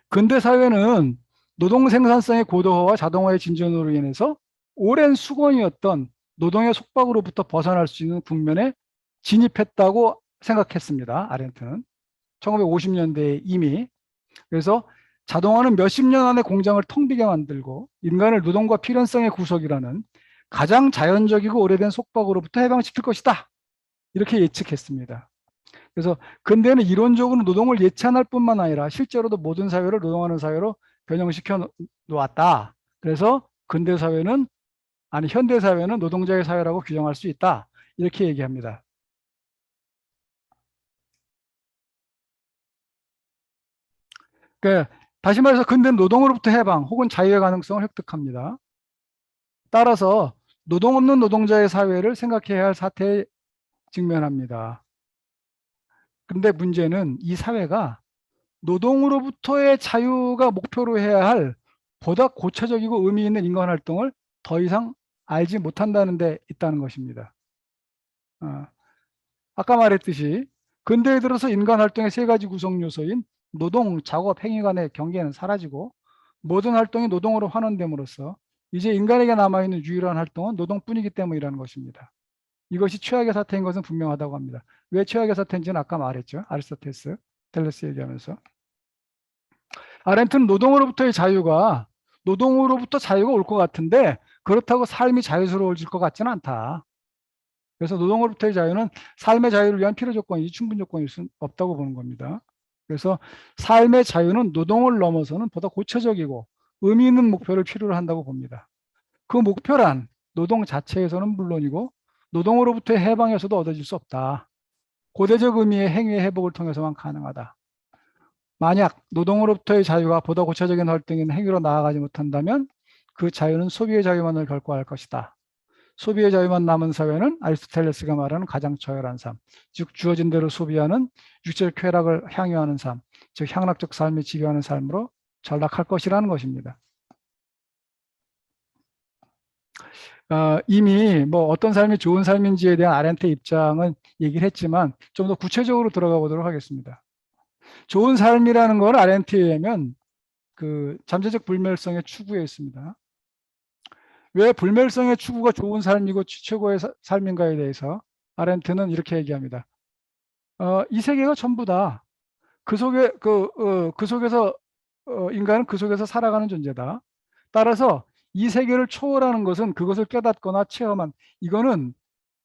[SPEAKER 2] 근대 사회는 노동 생산성의 고도화와 자동화의 진전으로 인해서 오랜 수건이었던 노동의 속박으로부터 벗어날 수 있는 국면에 진입했다고 생각했습니다. 아렌트는 1950년대에 이미. 그래서 자동화는 몇십 년 안에 공장을 텅 비게 만들고 인간을 노동과 필연성의 구석이라는 가장 자연적이고 오래된 속박으로부터 해방시킬 것이다, 이렇게 예측했습니다. 그래서 근대는 이론적으로 노동을 예찬할 뿐만 아니라 실제로도 모든 사회를 노동하는 사회로 변형시켜 놓았다. 그래서 근대 사회는, 아니 현대 사회는 노동자의 사회라고 규정할 수 있다, 이렇게 얘기합니다. 그러니까 다시 말해서 근대는 노동으로부터 해방 혹은 자유의 가능성을 획득합니다. 따라서 노동 없는 노동자의 사회를 생각해야 할 사태에 직면합니다. 근데 문제는 이 사회가 노동으로부터의 자유가 목표로 해야 할 보다 고차적이고 의미 있는 인간 활동을 더 이상 알지 못한다는 데 있다는 것입니다. 아까 말했듯이 근대에 들어서 인간 활동의 세 가지 구성 요소인 노동, 작업, 행위 간의 경계는 사라지고 모든 활동이 노동으로 환원됨으로써 이제 인간에게 남아있는 유일한 활동은 노동뿐이기 때문이라는 것입니다. 이것이 최악의 사태인 것은 분명하다고 합니다. 왜 최악의 사태인지는 아까 말했죠. 아리스토텔레스 얘기하면서. 아렌트는 노동으로부터의 자유가 노동으로부터 자유가 올 것 같은데 그렇다고 삶이 자유스러워질 것 같지는 않다. 그래서 노동으로부터의 자유는 삶의 자유를 위한 필요 조건이지 충분 조건일 수는 없다고 보는 겁니다. 그래서 삶의 자유는 노동을 넘어서는 보다 고차적이고 의미 있는 목표를 필요로 한다고 봅니다. 그 목표란 노동 자체에서는 물론이고 노동으로부터의 해방에서도 얻어질 수 없다. 고대적 의미의 행위의 회복을 통해서만 가능하다. 만약 노동으로부터의 자유가 보다 고차적인 활동인 행위로 나아가지 못한다면 그 자유는 소비의 자유만을 결과할 것이다. 소비의 자유만 남은 사회는 아리스토텔레스가 말하는 가장 저열한 삶, 즉 주어진 대로 소비하는 육체적 쾌락을 향유하는 삶, 즉 향락적 삶이 지배하는 삶으로 전락할 것이라는 것입니다. 이미 뭐 어떤 삶이 좋은 삶인지에 대한 아렌트의 입장은 얘기를 했지만 좀 더 구체적으로 들어가 보도록 하겠습니다. 좋은 삶이라는 건 아렌트에 의하면 그 잠재적 불멸성의 추구에 있습니다. 왜 불멸성의 추구가 좋은 삶이고 최고의 삶인가에 대해서 아렌트는 이렇게 얘기합니다. 이 세계가 전부다. 그 속에서 인간은 그 속에서 살아가는 존재다. 따라서 이 세계를 초월하는 것은 그것을 깨닫거나 체험한, 이거는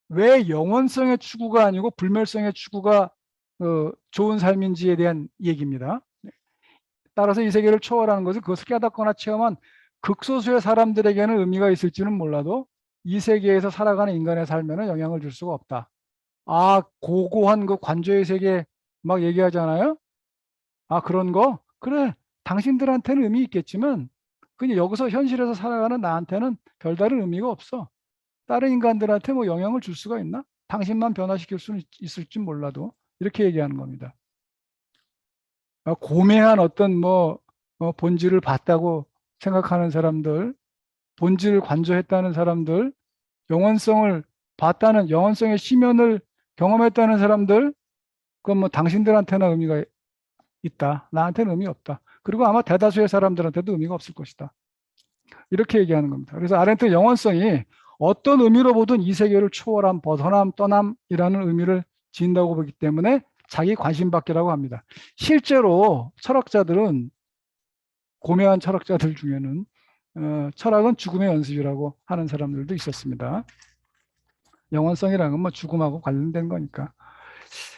[SPEAKER 2] 왜 영원성의 추구가 아니고 불멸성의 추구가 좋은 삶인지에 대한 얘기입니다. 따라서 이 세계를 초월하는 것은 그것을 깨닫거나 체험한 극소수의 사람들에게는 의미가 있을지는 몰라도 이 세계에서 살아가는 인간의 삶에는 영향을 줄 수가 없다. 고고한 그 관조의 세계 막 얘기하잖아요. 그런 거? 그래, 당신들한테는 의미 있겠지만 그냥 여기서 현실에서 살아가는 나한테는 별다른 의미가 없어. 다른 인간들한테 뭐 영향을 줄 수가 있나? 당신만 변화시킬 수는 있을지 몰라도, 이렇게 얘기하는 겁니다. 고매한 어떤 본질을 봤다고 생각하는 사람들, 본질을 관조했다는 사람들, 영원성을 봤다는, 영원성의 심연을 경험했다는 사람들, 그건 뭐 당신들한테나 의미가 있다. 나한테는 의미 없다. 그리고 아마 대다수의 사람들한테도 의미가 없을 것이다. 이렇게 얘기하는 겁니다. 그래서 아렌트 영원성이 어떤 의미로 보든 이 세계를 초월함, 벗어남, 떠남이라는 의미를 지닌다고 보기 때문에 자기 관심 받기라고 합니다. 실제로 철학자들은, 고매한 철학자들 중에는 철학은 죽음의 연습이라고 하는 사람들도 있었습니다. 영원성이라는 건 뭐 죽음하고 관련된 거니까.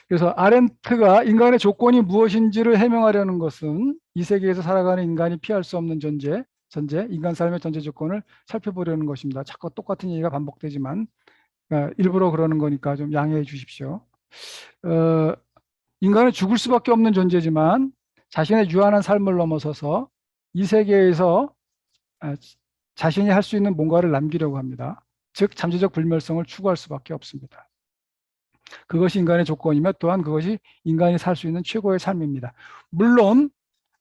[SPEAKER 2] 그래서 아렌트가 인간의 조건이 무엇인지를 해명하려는 것은 이 세계에서 살아가는 인간이 피할 수 없는 전제, 인간 삶의 전제 조건을 살펴보려는 것입니다. 자꾸 똑같은 얘기가 반복되지만 일부러 그러는 거니까 좀 양해해 주십시오. 인간은 죽을 수밖에 없는 존재지만 자신의 유한한 삶을 넘어서서 이 세계에서 자신이 할 수 있는 뭔가를 남기려고 합니다. 즉 잠재적 불멸성을 추구할 수밖에 없습니다. 그것이 인간의 조건이며 또한 그것이 인간이 살 수 있는 최고의 삶입니다. 물론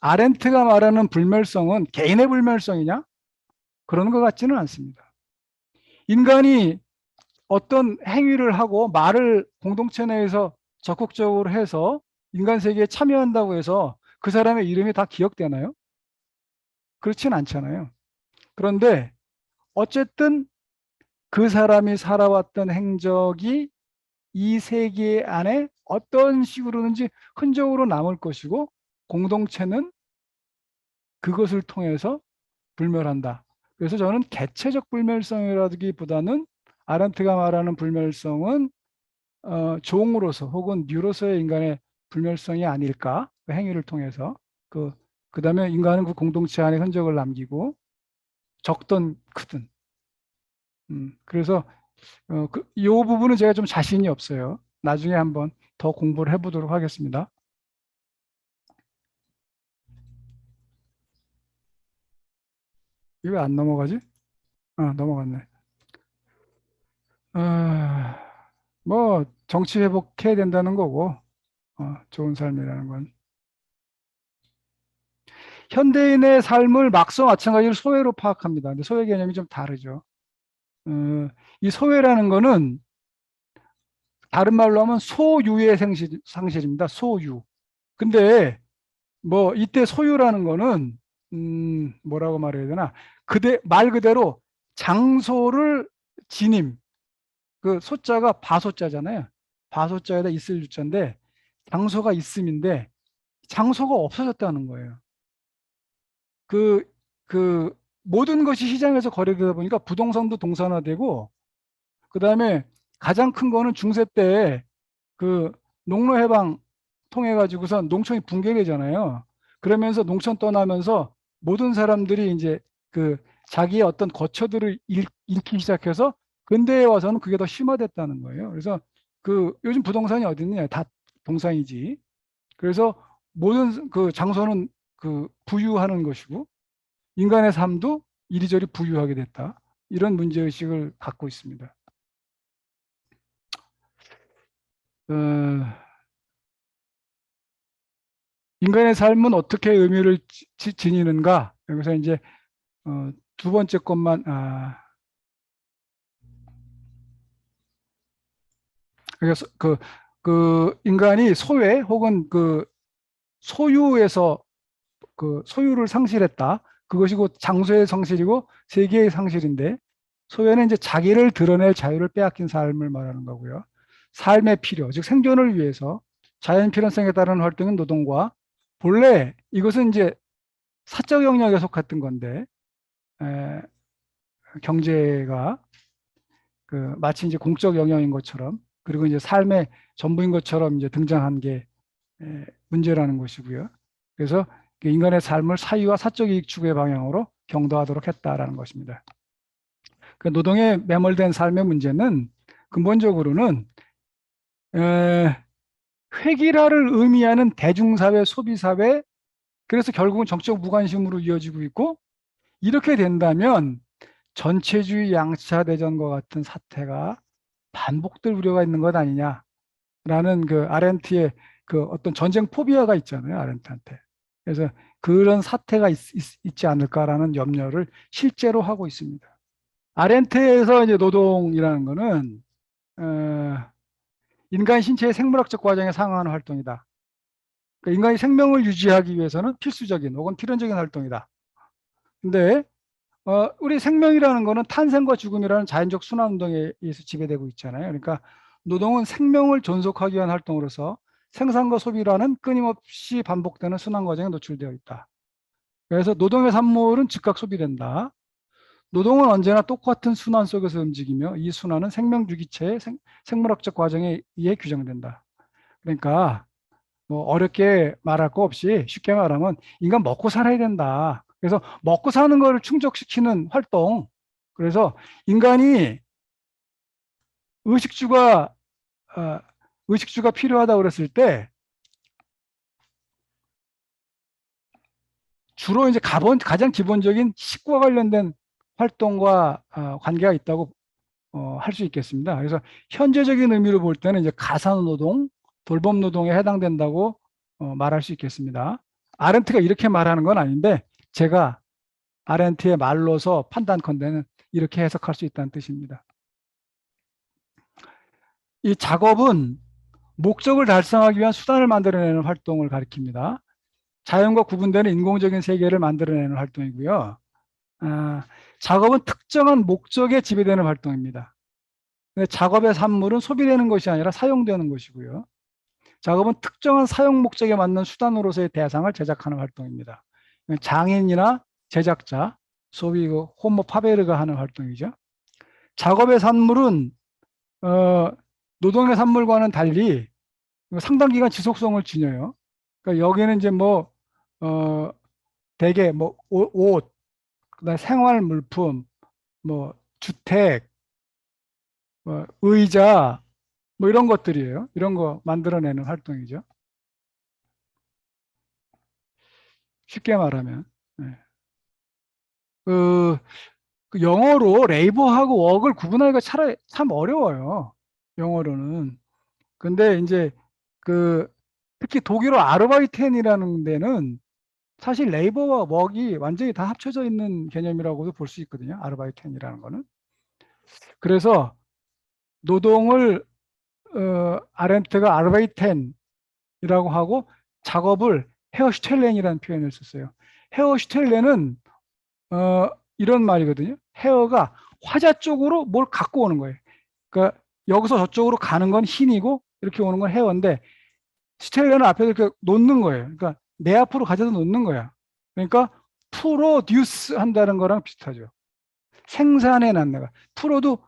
[SPEAKER 2] 아렌트가 말하는 불멸성은 개인의 불멸성이냐? 그런 것 같지는 않습니다. 인간이 어떤 행위를 하고 말을 공동체 내에서 적극적으로 해서 인간 세계에 참여한다고 해서 그 사람의 이름이 다 기억되나요? 그렇진 않잖아요. 그런데 어쨌든 그 사람이 살아왔던 행적이 이 세계 안에 어떤 식으로든지 흔적으로 남을 것이고 공동체는 그것을 통해서 불멸한다. 그래서 저는 개체적 불멸성이라기보다는 아렌트가 말하는 불멸성은 종으로서 혹은 뉴로서의 인간의 불멸성이 아닐까, 그 행위를 통해서 그다음에 인간은 그 공동체 안에 흔적을 남기고 적든 크든 그래서 이 부분은 제가 좀 자신이 없어요. 나중에 한번 더 공부를 해보도록 하겠습니다. 이거 왜 안 넘어가지? 넘어갔네. 뭐 정치 회복해야 된다는 거고 좋은 삶이라는 건 현대인의 삶을 막상 마찬가지로 소외로 파악합니다. 근데 소외 개념이 좀 다르죠. 이 소외라는 거는 다른 말로 하면 소유의 상실입니다. 소유. 근데 뭐 이때 소유라는 거는 뭐라고 말해야 되나? 말 그대로 장소를 지님. 그 소자가 바소자잖아요. 바소자에다 있을 유자인데 장소가 있음인데 장소가 없어졌다는 거예요. 그, 모든 것이 시장에서 거래되다 보니까 부동산도 동산화되고, 그 다음에 가장 큰 거는 중세 때 그 농로 해방 통해 가지고서 농촌이 붕괴되잖아요. 그러면서 농촌 떠나면서 모든 사람들이 이제 그 자기의 어떤 거처들을 잃기 시작해서 근대에 와서는 그게 더 심화됐다는 거예요. 그래서 요즘 부동산이 어디 있느냐? 다 동산이지. 그래서 모든 그 장소는 부유하는 것이고 인간의 삶도 이리저리 부유하게 됐다. 이런 문제의식을 갖고 있습니다. 어, 인간의 삶은 어떻게 의미를 지니는가? 여기서 이제 두 번째 것만 그래서 인간이 소외 혹은 소유에서 소유를 상실했다. 그것이 곧 장소의 상실이고 세계의 상실인데 소외는 이제 자기를 드러낼 자유를 빼앗긴 삶을 말하는 거고요. 삶의 필요, 즉 생존을 위해서 자연 필연성에 따른 활동인 노동과 본래 이것은 이제 사적 영역에 속했던 건데 경제가 마치 이제 공적 영역인 것처럼 그리고 이제 삶의 전부인 것처럼 이제 등장한 게 문제라는 것이고요. 그래서 인간의 삶을 사유와 사적 이익 추구의 방향으로 경도하도록 했다라는 것입니다. 노동에 매몰된 삶의 문제는 근본적으로는 획일화를 의미하는 대중사회, 소비사회, 그래서 결국은 정적 무관심으로 이어지고 있고 이렇게 된다면 전체주의 양차 대전과 같은 사태가 반복될 우려가 있는 것 아니냐라는 아렌트의 어떤 전쟁 포비아가 있잖아요, 아렌트한테. 그래서 그런 사태가 있지 않을까라는 염려를 실제로 하고 있습니다. 아렌트에서 이제 노동이라는 거는 인간 신체의 생물학적 과정에 상응하는 활동이다. 그러니까 인간이 생명을 유지하기 위해서는 필수적인 혹은 필연적인 활동이다. 근데 우리 생명이라는 거는 탄생과 죽음이라는 자연적 순환운동에 의해서 지배되고 있잖아요. 그러니까 노동은 생명을 존속하기 위한 활동으로서 생산과 소비라는 끊임없이 반복되는 순환 과정에 노출되어 있다. 그래서 노동의 산물은 즉각 소비된다. 노동은 언제나 똑같은 순환 속에서 움직이며 이 순환은 생명주기체의 생물학적 과정에 의해 규정된다. 그러니까 뭐 어렵게 말할 거 없이 쉽게 말하면 인간 먹고 살아야 된다. 그래서 먹고 사는 거를 충족시키는 활동. 그래서 인간이 의식주가 어, 의식주가 필요하다고 그랬을 때 주로 이제 가장 기본적인 식과 관련된 활동과 관계가 있다고 할 수 있겠습니다. 그래서 현재적인 의미로 볼 때는 이제 가사노동, 돌봄노동에 해당된다고 말할 수 있겠습니다. 아렌트가 이렇게 말하는 건 아닌데 제가 아렌트의 말로서 판단컨대는 이렇게 해석할 수 있다는 뜻입니다. 이 작업은 목적을 달성하기 위한 수단을 만들어내는 활동을 가리킵니다. 자연과 구분되는 인공적인 세계를 만들어내는 활동이고요. 작업은 특정한 목적에 지배되는 활동입니다. 작업의 산물은 소비되는 것이 아니라 사용되는 것이고요. 작업은 특정한 사용 목적에 맞는 수단으로서의 대상을 제작하는 활동입니다. 장인이나 제작자, 소위 호모 파베르가 하는 활동이죠. 작업의 산물은 노동의 산물과는 달리 상당 기간 지속성을 지녀요. 그러니까 여기는 이제 대개 옷, 그다음 생활 물품, 주택, 의자, 이런 것들이에요. 이런 거 만들어내는 활동이죠. 쉽게 말하면. 네. 그 영어로 레이버하고 웍을 구분하기가 참 어려워요. 영어로는. 근데 이제 특히 독일어 아르바이텐이라는 데는 사실 레이버와 웍이 완전히 다 합쳐져 있는 개념이라고도 볼 수 있거든요. 아르바이텐이라는 거는. 그래서 노동을 아렌트가 아르바이텐이라고 하고 작업을 헤어슈텔렌이라는 표현을 썼어요. 헤어슈텔렌은 이런 말이거든요. 헤어가 화자 쪽으로 뭘 갖고 오는 거예요. 그러니까 여기서 저쪽으로 가는 건 흰이고 이렇게 오는 건 헤어인데 슈텔렌은 앞에서 이렇게 놓는 거예요. 그러니까 내 앞으로 가져다 놓는 거야. 그러니까 프로듀스 한다는 거랑 비슷하죠. 생산해 놨네가. 프로도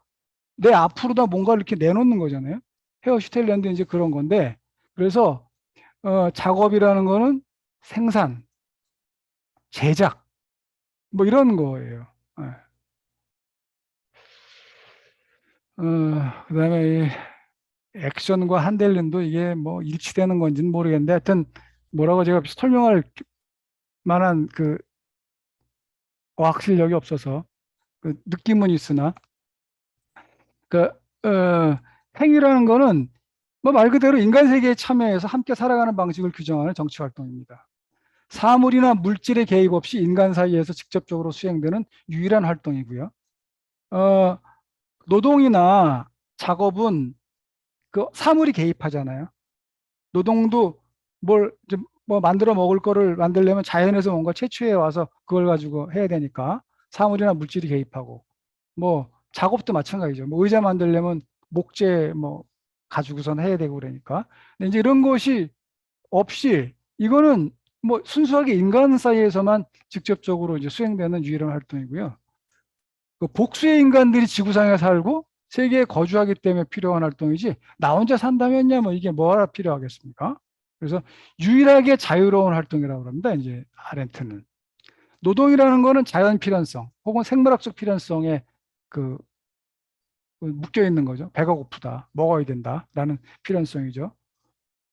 [SPEAKER 2] 내 앞으로다 뭔가를 이렇게 내놓는 거잖아요. 헤어 슈텔렌도 이제 그런 건데 그래서 작업이라는 거는 생산, 제작 이런 거예요. 그다음에 이 액션과 한델린도 이게 일치되는 건지는 모르겠는데 하여튼 뭐라고 제가 설명할 만한 과학 실력이 없어서 느낌은 있으나 그 행위라는 거는 말 그대로 인간 세계에 참여해서 함께 살아가는 방식을 규정하는 정치 활동입니다. 사물이나 물질의 개입 없이 인간 사이에서 직접적으로 수행되는 유일한 활동이고요. 노동이나 작업은 사물이 개입하잖아요. 노동도 만들어 먹을 거를 만들려면 자연에서 뭔가 채취해 와서 그걸 가지고 해야 되니까 사물이나 물질이 개입하고 작업도 마찬가지죠. 의자 만들려면 목재 가지고선 해야 되고 그러니까. 근데 이제 이런 것이 없이 이거는 순수하게 인간 사이에서만 직접적으로 이제 수행되는 유일한 활동이고요. 복수의 인간들이 지구상에 살고 세계에 거주하기 때문에 필요한 활동이지 나 혼자 산다면야 이게 뭐하러 필요하겠습니까? 그래서 유일하게 자유로운 활동이라고 합니다. 이제 아렌트는 노동이라는 거는 자연 필연성 혹은 생물학적 필연성에 묶여 있는 거죠. 배가 고프다, 먹어야 된다라는 필연성이죠.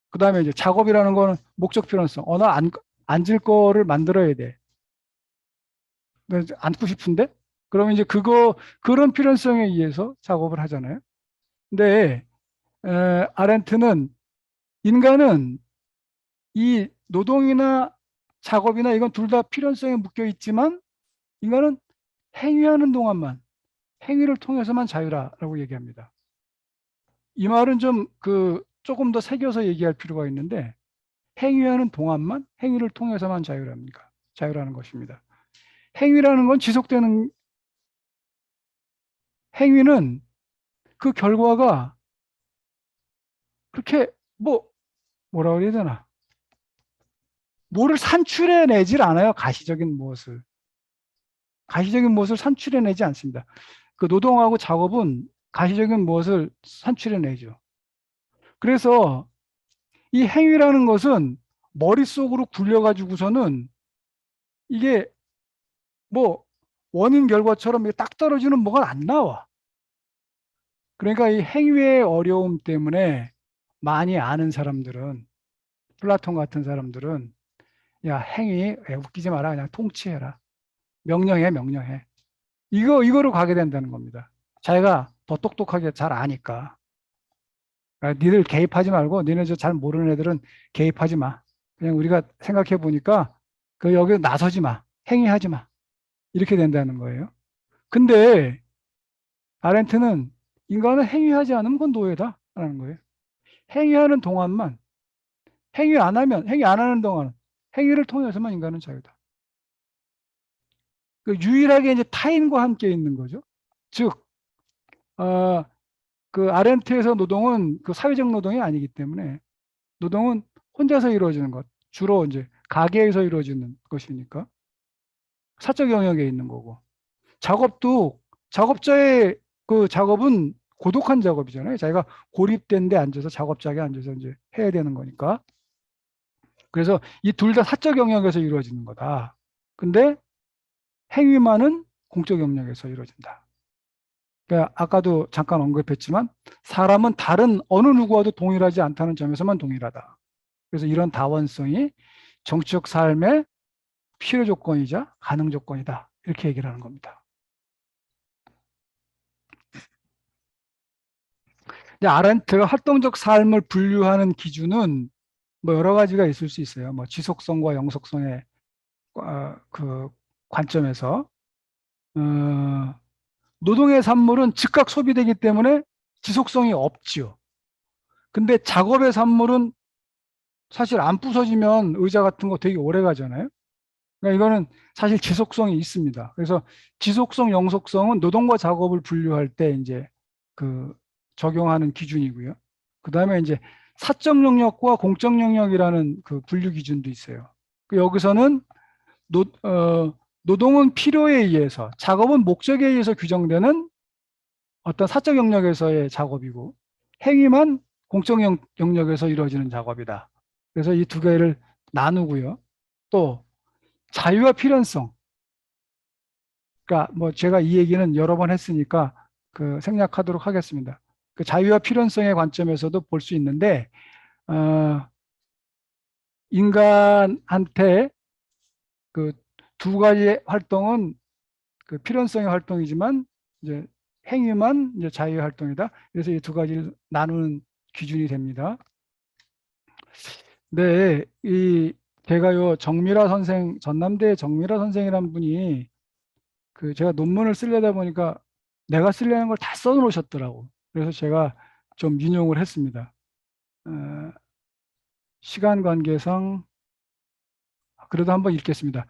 [SPEAKER 2] 그 다음에 이제 작업이라는 거는 목적 필연성. 나 앉을 거를 만들어야 돼. 앉고 싶은데? 그러면 이제 그런 필연성에 의해서 작업을 하잖아요. 근데 아렌트는 인간은 이 노동이나 작업이나 이건 둘 다 필연성에 묶여 있지만 인간은 행위하는 동안만 행위를 통해서만 자유라라고 얘기합니다. 이 말은 조금 더 새겨서 얘기할 필요가 있는데 행위하는 동안만 행위를 통해서만 자유라는 것입니다. 행위라는 건 지속되는 행위는 그 결과가 그렇게 뭐라 그래야 되나 뭐를 산출해내질 않아요. 가시적인 무엇을 산출해내지 않습니다. 노동하고 작업은 가시적인 무엇을 산출해내죠. 그래서 이 행위라는 것은 머릿속으로 굴려가지고서는 이게 원인 결과처럼 딱 떨어지는 뭐가 안 나와. 그러니까 이 행위의 어려움 때문에 많이 아는 사람들은 플라톤 같은 사람들은 야 행위 웃기지 마라 그냥 통치해라. 명령해. 이거로 가게 된다는 겁니다. 자기가 더 똑똑하게 잘 아니까. 그러니까 니들 개입하지 말고 니네 잘 모르는 애들은 개입하지 마. 그냥 우리가 생각해 보니까 그 여기 나서지 마, 행위하지 마 이렇게 된다는 거예요. 근데 아렌트는 인간은 행위하지 않으면 그건 노예다라는 거예요. 행위하는 동안만, 행위 안 하면, 행위 안 하는 동안은 행위를 통해서만 인간은 자유다. 그 유일하게 이제 타인과 함께 있는 거죠. 즉, 어, 그 아렌트에서 노동은 그 사회적 노동이 아니기 때문에 노동은 혼자서 이루어지는 것, 주로 이제 가게에서 이루어지는 것이니까 사적 영역에 있는 거고, 작업도 작업자의 그 작업은 고독한 작업이잖아요. 자기가 고립된 데 앉아서 작업장에 앉아서 이제 해야 되는 거니까. 그래서 이 둘 다 사적 영역에서 이루어지는 거다. 근데 행위만은 공적 영역에서 이루어진다. 그러니까 아까도 잠깐 언급했지만 사람은 다른 어느 누구와도 동일하지 않다는 점에서만 동일하다. 그래서 이런 다원성이 정치적 삶의 필요 조건이자 가능 조건이다. 이렇게 얘기를 하는 겁니다. 아렌트가 활동적 삶을 분류하는 기준은 뭐 여러 가지가 있을 수 있어요. 뭐 지속성과 영속성의 그 관점에서 노동의 산물은 즉각 소비되기 때문에 지속성이 없지요. 근데 작업의 산물은 사실 안 부서지면 의자 같은 거 되게 오래 가잖아요. 그러니까 이거는 사실 지속성이 있습니다. 그래서 지속성, 영속성은 노동과 작업을 분류할 때 이제 그 적용하는 기준이고요. 그 다음에 이제 사적 영역과 공적 영역이라는 그 분류 기준도 있어요. 여기서는 노동은 필요에 의해서, 작업은 목적에 의해서 규정되는 어떤 사적 영역에서의 작업이고, 행위만 공적 영역에서 이루어지는 작업이다. 그래서 이 두 개를 나누고요. 또 자유와 필연성. 그러니까 뭐 제가 이 얘기는 여러 번 했으니까 그 생략하도록 하겠습니다. 그 자유와 필연성의 관점에서도 볼 수 있는데, 인간한테 그 두 가지 활동은 그 필연성의 활동이지만 이제 행위만 이제 자유의 활동이다. 그래서 이 두 가지를 나누는 기준이 됩니다. 네, 제가 요 정미라 선생, 전남대 정미라 선생이라는 분이 그 제가 논문을 쓰려다 보니까 내가 쓰려는 걸 다 써놓으셨더라고. 그래서 제가 좀 인용을 했습니다. 시간 관계상 그래도 한번 읽겠습니다.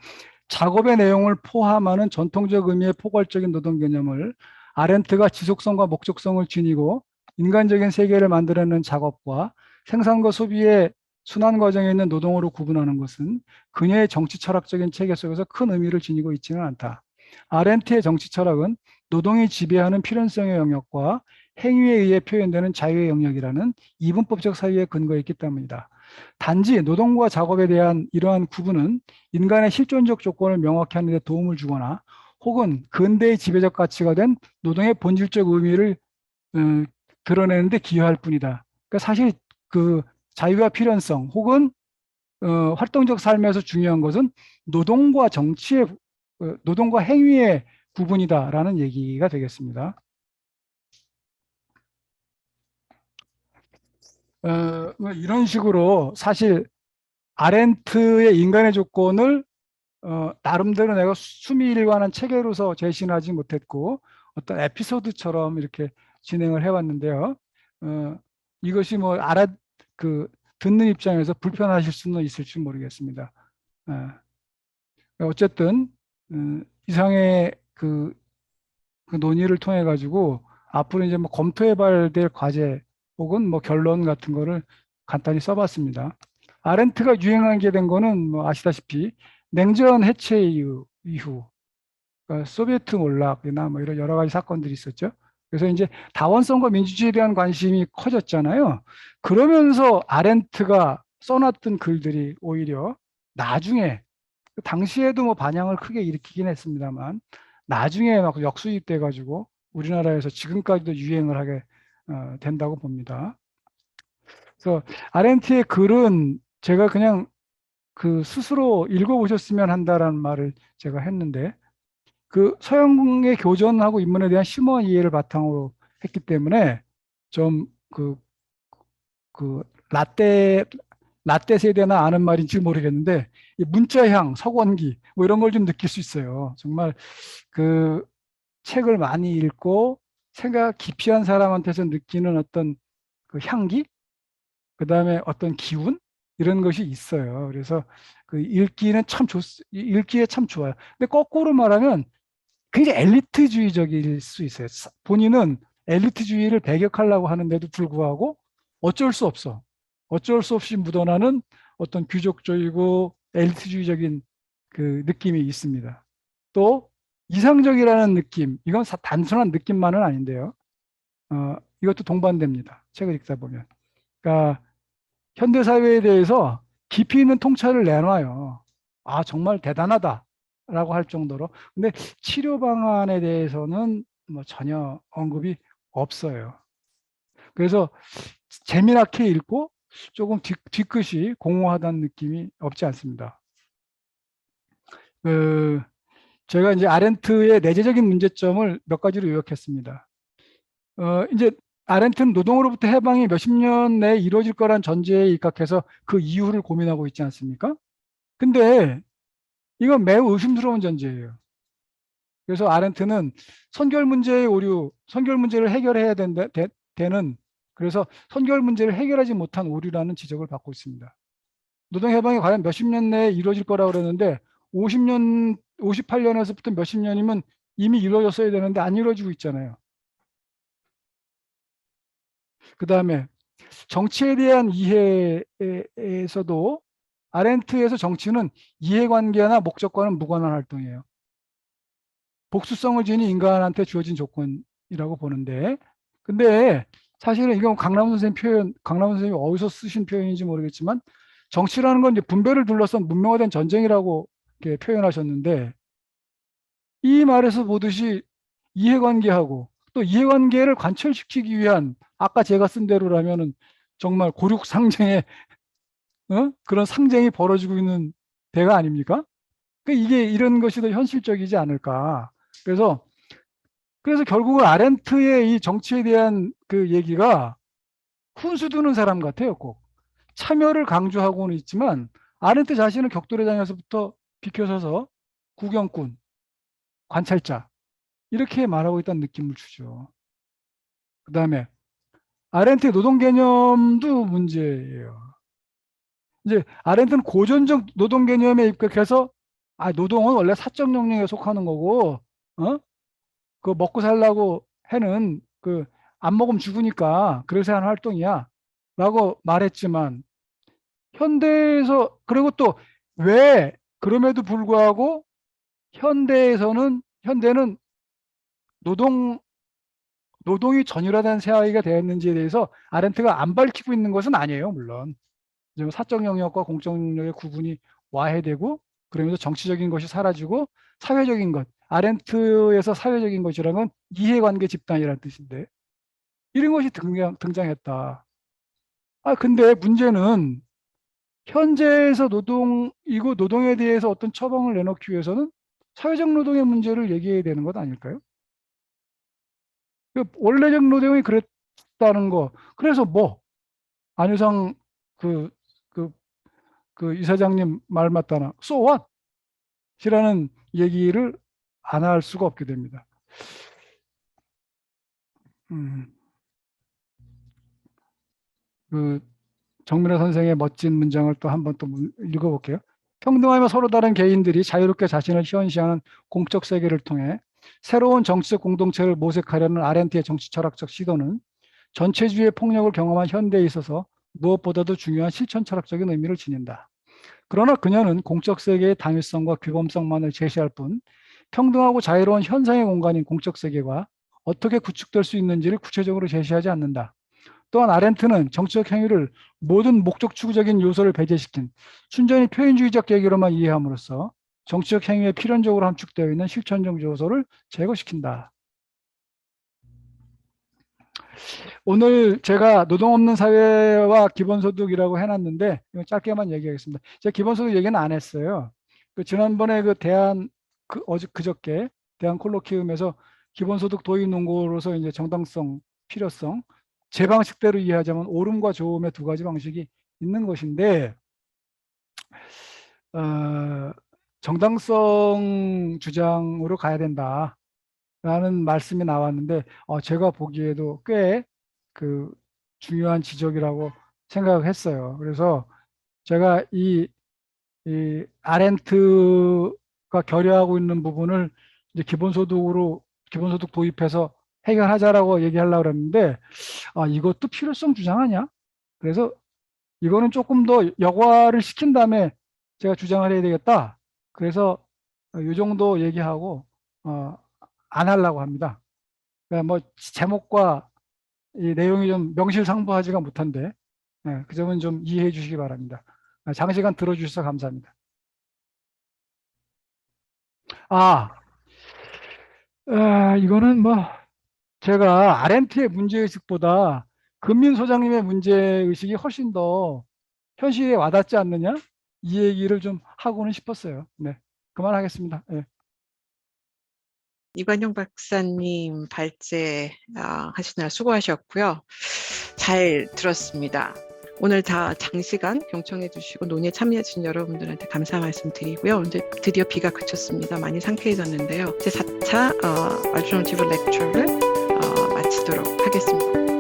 [SPEAKER 2] 작업의 내용을 포함하는 전통적 의미의 포괄적인 노동 개념을 아렌트가 지속성과 목적성을 지니고 인간적인 세계를 만들어내는 작업과 생산과 소비의 순환 과정에 있는 노동으로 구분하는 것은 그녀의 정치 철학적인 체계 속에서 큰 의미를 지니고 있지는 않다. 아렌트의 정치 철학은 노동이 지배하는 필연성의 영역과 행위에 의해 표현되는 자유의 영역이라는 이분법적 사유에 근거해 있기 때문이다. 단지 노동과 작업에 대한 이러한 구분은 인간의 실존적 조건을 명확히 하는 데 도움을 주거나 혹은 근대의 지배적 가치가 된 노동의 본질적 의미를 드러내는 데 기여할 뿐이다. 그러니까 사실 그 자유와 필연성 혹은 활동적 삶에서 중요한 것은 노동과 정치의 노동과 행위의 구분이다라는 얘기가 되겠습니다. 이런 식으로 사실 아렌트의 인간의 조건을 나름대로 내가 수미일관한 체계로서 제시하지 못했고 어떤 에피소드처럼 이렇게 진행을 해왔는데요. 이것이 뭐 그 듣는 입장에서 불편하실 수는 있을지 모르겠습니다. 어쨌든 이상의 그 논의를 통해 가지고 앞으로 이제 뭐 검토해봐야 될 과제 혹은 뭐 결론 같은 거를 간단히 써봤습니다. 아렌트가 유행하게 된 거는 뭐 아시다시피 냉전 해체 이후 그러니까 소비에트 몰락이나 뭐 이런 여러 가지 사건들이 있었죠. 그래서 이제 다원성과 민주주의에 대한 관심이 커졌잖아요. 그러면서 아렌트가 써놨던 글들이 오히려 나중에 당시에도 뭐 반향을 크게 일으키긴 했습니다만 나중에 막 역수입돼 가지고 우리나라에서 지금까지도 유행을 하게 된다고 봅니다. 그래서 아렌트의 글은 제가 그냥 그 스스로 읽어보셨으면 한다라는 말을 제가 했는데 그 서양의 교전하고 인문에 대한 심오한 이해를 바탕으로 했기 때문에 좀 그 라떼 라떼 세대나 아는 말인지 모르겠는데 이 문자향, 서원기 뭐 이런 걸 좀 느낄 수 있어요. 정말 그 책을 많이 읽고 생각 깊이 한 사람한테서 느끼는 어떤 그 향기, 그 다음에 어떤 기운 이런 것이 있어요. 그래서 그 읽기에 참 좋아요. 근데 거꾸로 말하면 굉장히 엘리트주의적일 수 있어요. 본인은 엘리트주의를 배격하려고 하는데도 불구하고 어쩔 수 없어. 어쩔 수 없이 묻어나는 어떤 귀족적이고 엘리트주의적인 그 느낌이 있습니다. 또 이상적이라는 느낌, 이건 단순한 느낌만은 아닌데요. 이것도 동반됩니다. 책을 읽다 보면. 그러니까 현대사회에 대해서 깊이 있는 통찰을 내놔요. 아, 정말 대단하다라고 할 정도로. 근데 치료 방안에 대해서는 뭐 전혀 언급이 없어요. 그래서 재미나게 읽고 조금 뒤끝이 공허하다는 느낌이 없지 않습니다. 그 제가 이제 아렌트의 내재적인 문제점을 몇 가지로 요약했습니다. 이제 아렌트는 노동으로부터 해방이 몇십 년 내에 이루어질 거란 전제에 입각해서 그 이유를 고민하고 있지 않습니까? 근데 이건 매우 의심스러운 전제예요. 그래서 아렌트는 선결 문제의 오류, 선결 문제를 해결해야 되는, 그래서 선결 문제를 해결하지 못한 오류라는 지적을 받고 있습니다. 노동 해방이 과연 몇십 년 내에 이루어질 거라고 그러는데 50년, 58년에서부터 몇십 년이면 이미 이루어졌어야 되는데 안 이루어지고 있잖아요. 그 다음에 정치에 대한 이해에서도 아렌트에서 정치는 이해관계나 목적과는 무관한 활동이에요. 복수성을 지닌 인간한테 주어진 조건이라고 보는데, 근데 사실은 이건 강남훈 선생님이 어디서 쓰신 표현인지 모르겠지만 정치라는 건 이제 분배를 둘러싼 문명화된 전쟁이라고 이렇게 표현하셨는데, 이 말에서 보듯이 이해관계하고 또 이해관계를 관철시키기 위한 아까 제가 쓴 대로라면은 정말 고륙상쟁의 그런 상쟁이 벌어지고 있는 대가 아닙니까? 이게 이런 것이 더 현실적이지 않을까. 그래서 결국은 아렌트의 이 정치에 대한 그 얘기가 훈수 두는 사람 같아요. 꼭 참여를 강조하고는 있지만 아렌트 자신은 격돌회장에서부터 비켜서서 구경꾼, 관찰자 이렇게 말하고 있다는 느낌을 주죠. 그 다음에 아렌트의 노동 개념도 문제예요. 이제 아렌트는 고전적 노동 개념에 입각해서 노동은 원래 사적 영역에 속하는 거고, 그 먹고 살라고 해는 그 안 먹으면 죽으니까 그래서 하는 활동이야 라고 말했지만, 현대에서 그리고 또 왜 그럼에도 불구하고 현대는 노동이 전율화된 사회가 되었는지에 대해서 아렌트가 안 밝히고 있는 것은 아니에요. 물론 사적 영역과 공적 영역의 구분이 와해되고 그러면서 정치적인 것이 사라지고 사회적인 것, 아렌트에서 사회적인 것이라는 건 이해관계 집단이라는 뜻인데 이런 것이 등장했다. 근데 문제는 현재에서 노동에 대해서 어떤 처방을 내놓기 위해서는 사회적 노동의 문제를 얘기해야 되는 것 아닐까요? 원래적 노동이 그랬다는 거. 그래서 안유상 그, 그, 그 이사장님 말 맞다나 so what? 이라는 얘기를 안 할 수가 없게 됩니다. 음, 그 정민호 선생의 멋진 문장을 또 한번 또 읽어볼게요. 평등하며 서로 다른 개인들이 자유롭게 자신을 현시하는 공적 세계를 통해 새로운 정치적 공동체를 모색하려는 아렌트의 정치 철학적 시도는 전체주의의 폭력을 경험한 현대에 있어서 무엇보다도 중요한 실천 철학적인 의미를 지닌다. 그러나 그녀는 공적 세계의 당위성과 규범성만을 제시할 뿐 평등하고 자유로운 현상의 공간인 공적 세계가 어떻게 구축될 수 있는지를 구체적으로 제시하지 않는다. 또한 아렌트는 정치적 행위를 모든 목적 추구적인 요소를 배제시킨 순전히 표현주의적 계기로만 이해함으로써 정치적 행위에 필연적으로 함축되어 있는 실천적 요소를 제거시킨다. 오늘 제가 노동 없는 사회와 기본소득이라고 해놨는데 이거 짧게만 얘기하겠습니다. 제가 기본소득 얘기는 안 했어요. 지난번에 그저께 대한 콜로키움에서 기본소득 도입 논거로서 이제 정당성, 필요성, 제 방식대로 이해하자면 옳음과 좋음의 두 가지 방식이 있는 것인데 정당성 주장으로 가야 된다라는 말씀이 나왔는데 제가 보기에도 꽤 그 중요한 지적이라고 생각을 했어요. 그래서 제가 이 아렌트가 결여하고 있는 부분을 이제 기본소득 도입해서 해결하자라고 얘기하려고 그랬는데 이것도 필요성 주장하냐? 그래서 이거는 조금 더 여과를 시킨 다음에 제가 주장을 해야 되겠다. 그래서 이 정도 얘기하고 안 하려고 합니다. 그러니까 뭐 제목과 이 내용이 좀 명실상부하지가 못한데 그 점은 좀 이해해 주시기 바랍니다. 장시간 들어주셔서 감사합니다. 이거는 뭐 제가 RNT의 문제의식보다 금민 소장님의 문제의식이 훨씬 더 현실에 와닿지 않느냐? 이 얘기를 좀 하고는 싶었어요. 네, 그만하겠습니다. 네.
[SPEAKER 1] 이관용 박사님 발제 하시느라 수고하셨고요. 잘 들었습니다. 오늘 다 장시간 경청해 주시고 논의에 참여해 주신 여러분들한테 감사 말씀 드리고요. 이제 드디어 비가 그쳤습니다. 많이 상쾌해졌는데요. 제 4차 얼터너티브 렉처를 마치도록 하겠습니다.